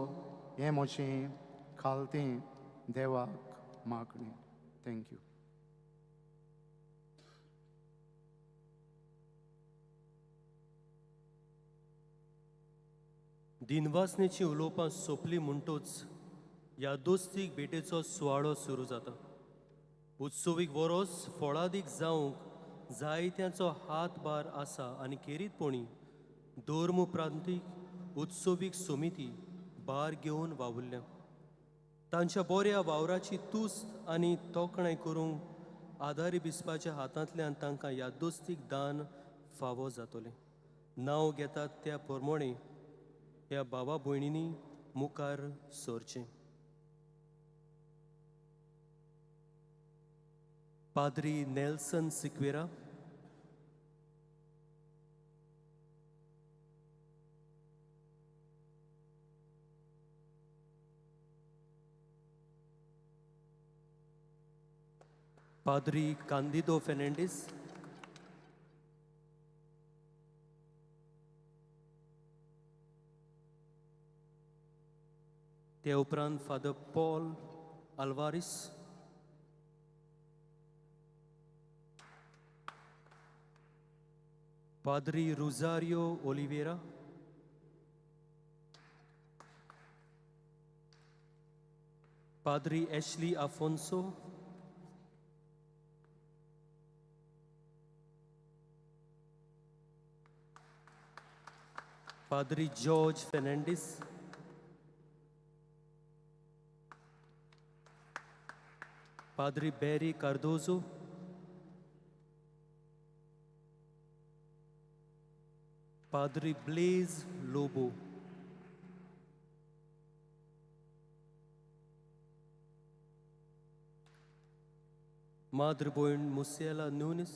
Speaker 2: हें म्हजें खालतें देवाक मागणें. थँक्यू.
Speaker 1: दिनवासनेची उलोवपां सोंपली म्हणटूच ह्या दोस्तीक भेटेचो सुवाळो सुरू जाता. उत्सवीक वरोस फळादीक जावंक जायत्यांचो हातभार आसा आनी खेरीतपणी धर्म प्रांतीक उत्सवीक समिती भार घेवन वावुरल्या. तांच्या बऱ्या वावराची तुस्त आनी तोखणाय करूंक आदारी बिस्पाच्या हातांतल्यान तांकां ह्या दोस्तीक दान फावो जातलें. नांव घेतात त्या प्रमाणे ह्या भावा भयणींनी मुखार सरचें. पाद्री नेल्सन सिक्वेरा, पाद्री कांदिदो फेर्नांडीस, ते उपरांत फादर पॉल आल्वारिस, पाद्री रोजारियो ओलिवेरा, पाद्री एशली आफोन्सो, पाद्री जॉर्ज फेर्नांडीस, पाद्री बेरी कार्दोजो, पाद्री ब्लेज लोबो, माद्र भयण मुसेला नुनिस,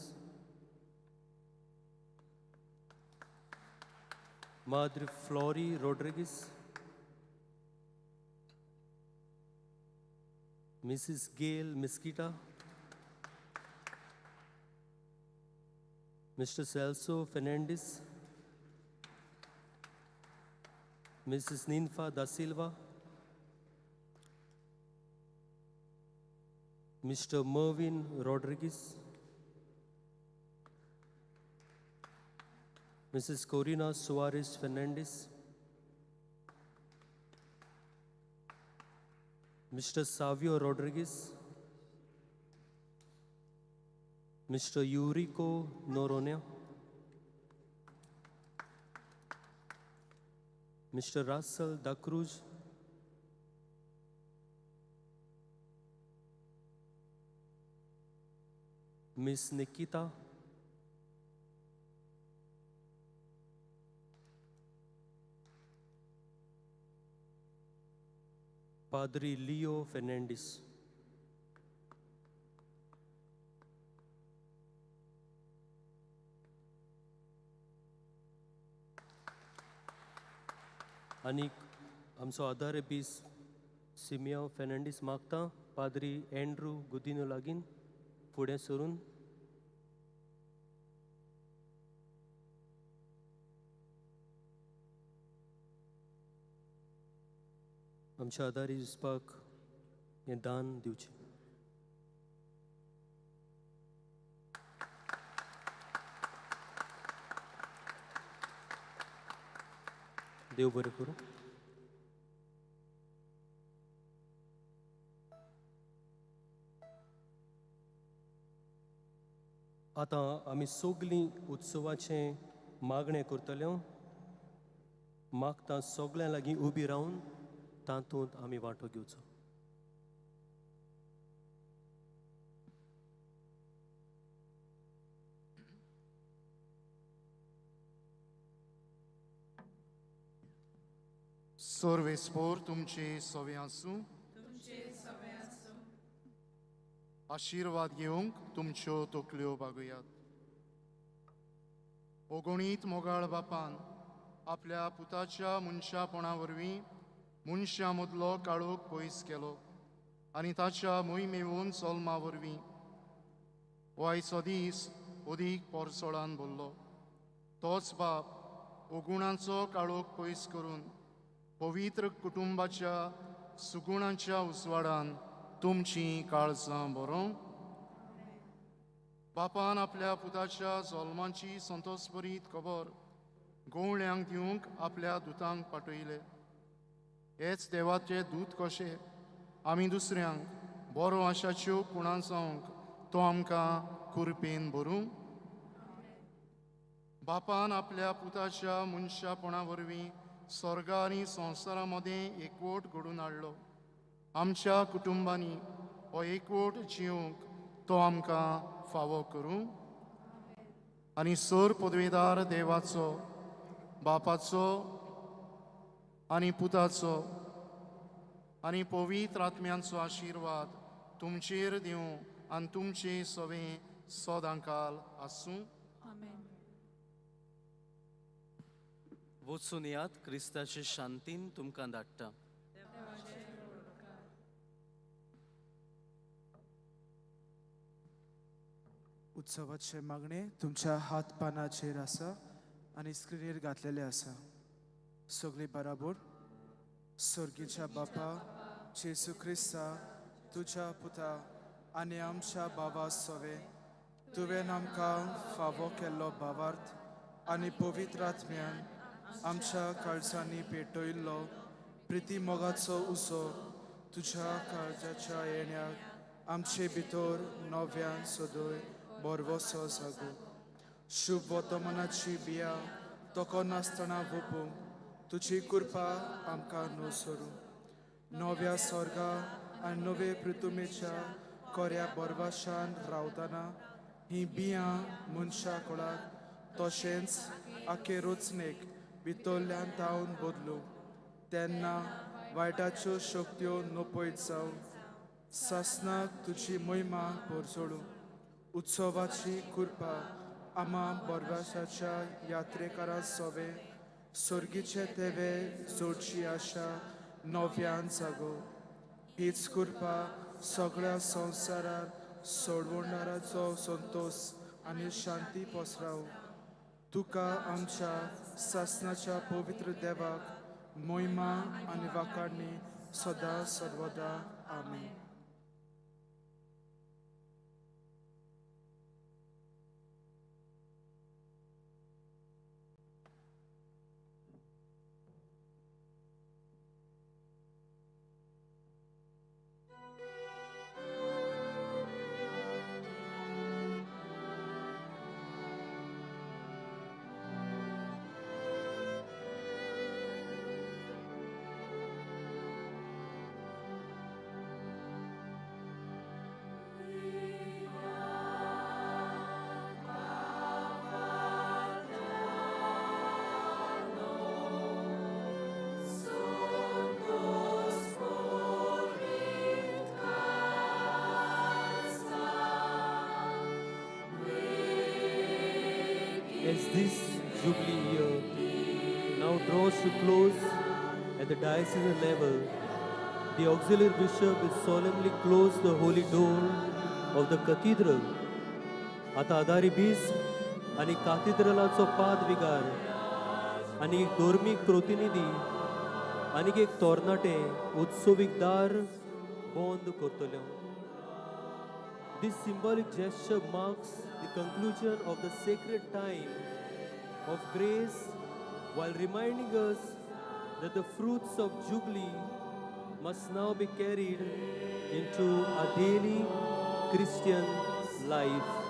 Speaker 1: माद्र Flory Rodrigues, Mrs Gail Mesquita, Mr Celso Fernandes, Mrs. Ninfa da Silva, Mr. Mervyn Rodriguez, Mrs. Corina Suarez Fernandez, Mr. Savio Rodriguez, Mr. Eurico Noronha, Mr. Russell Da Cruz, Miss Nikita, Padre Leo Fernandez, आनीक आमचो आदार बीस सिमिया फेर्नांडीस मागता पाद्री एंड्रू गुदिनो लागीं फुडें सरून आमच्या आदारी दिसपाक हें दान दिवचें. देव बरें करूं. आतां आमी सगलीं उत्सवाचें मागणें करतल्यो. मागता सगळ्यां लागीं उबी रावन तातूंत आमी वांटो घेवचो.
Speaker 2: सर्वेस्पोर तुमचे सवे आसूं. आशिर्वाद घेवंक तुमच्यो तकल्यो बागुयात. ओगणीत मोगाळ बापान आपल्या पुताच्या मनशापणा वरवीं मनशा मदलो काळोख पयस केलो आनी ताच्या मोहिमेवून जल्मा वरवीं हो आयचो दीस अदीक पोरसोळान भरलो. तोच बाप ओगुणांचो काळोख पयस करून पवित्र कुटुंबाच्या सुगुणांच्या उजवाडान तुमची काळजां बरों. बापान आपल्या पुताच्या जल्माची संतोषभरीत खबर गोवळ्यांक दिवंक आपल्या दुतांक पाठयले. हेच देवाचे दूत कशे आमी दुसऱ्यांक बरो आशाच्यो कुणां जावंक तो आमकां कुरपेन भरूं. बापान आपल्या पुताच्या मनशापणा वरवीं स्वर्गा आनी संवसारा मदें एकवट घडून हाडलो. आमच्या कुटुंबांनी हो एकवट जिवंक तो आमकां फावो करूं. आनी सर पदवेदार देवाचो, बापाचो आनी पुताचो आनी पवित्र आत्म्यांचो आशिर्वाद तुमचेर दिवं आनी तुमचे सवें सदांकाल आसूं.
Speaker 8: वचून यात, क्रिस्ताचे शांतीन तुमकां धाडटा.
Speaker 16: उत्सवाचे मागणे तुमच्या हात पानाचेर आसा आनी स्क्रिनीर घातलेले आसा. सगळी बराबर. सर्गीच्या बापा जेसू क्रिस्ता, तुझ्या पुता आनी आमच्या बाबा सवे, तुवें आमकां फावो केल्लो भावार्थ आनी पवित्र आत्म्यान आमच्या काळजांनी पेटयल्लो प्रिती मोगाचो उसो तुझ्या काळजाच्या येण्याक आमचे भितर नव्यान सदय बरवसो जागो. शुभ वर्तमानाची बिया तोको नासतना वपूंक तुजी कृपा आमकां नुसरू. नव्या स्वर्गा आनी नवे पृथ्वीच्या कोऱ्या बरवाशान रावतना ही बियां मनशा कुळाक तशेंच आखे रचनेक भितरल्यान तावन बदलू. तेन्ना वायटाच्यो शक्त्यो नपयत जावं, सासनाक तुजी महिमा परजोडू. उत्सवाची कृपा आमा बरवाशाच्या यात्रेकारां सवे सर्गीचे तेवे जोडची आशा नव्यान जागो. हीच कृपा सगळ्या संवसारात सोडवणाराचो संतोष आनी शांती पसराव. तुका आमच्या सासनाच्या पवित्र देवाक महिमा आनी वाखाणणी सदां सर्वदा. आमेन.
Speaker 1: As this Jubilee year now draws to close at the diocesan level, the auxiliary bishop will solemnly close the holy door of the cathedral. आता आदारी बीज आणि काथीद्रलाचो पाद विगार आणि एक धर्मीक प्रतिनिधी आणि एक तोरणाटे उत्सवीक दार बंद करतलो. This symbolic gesture marks the conclusion of the sacred time of grace while reminding us that the fruits of Jubilee must now be carried into our daily Christian life.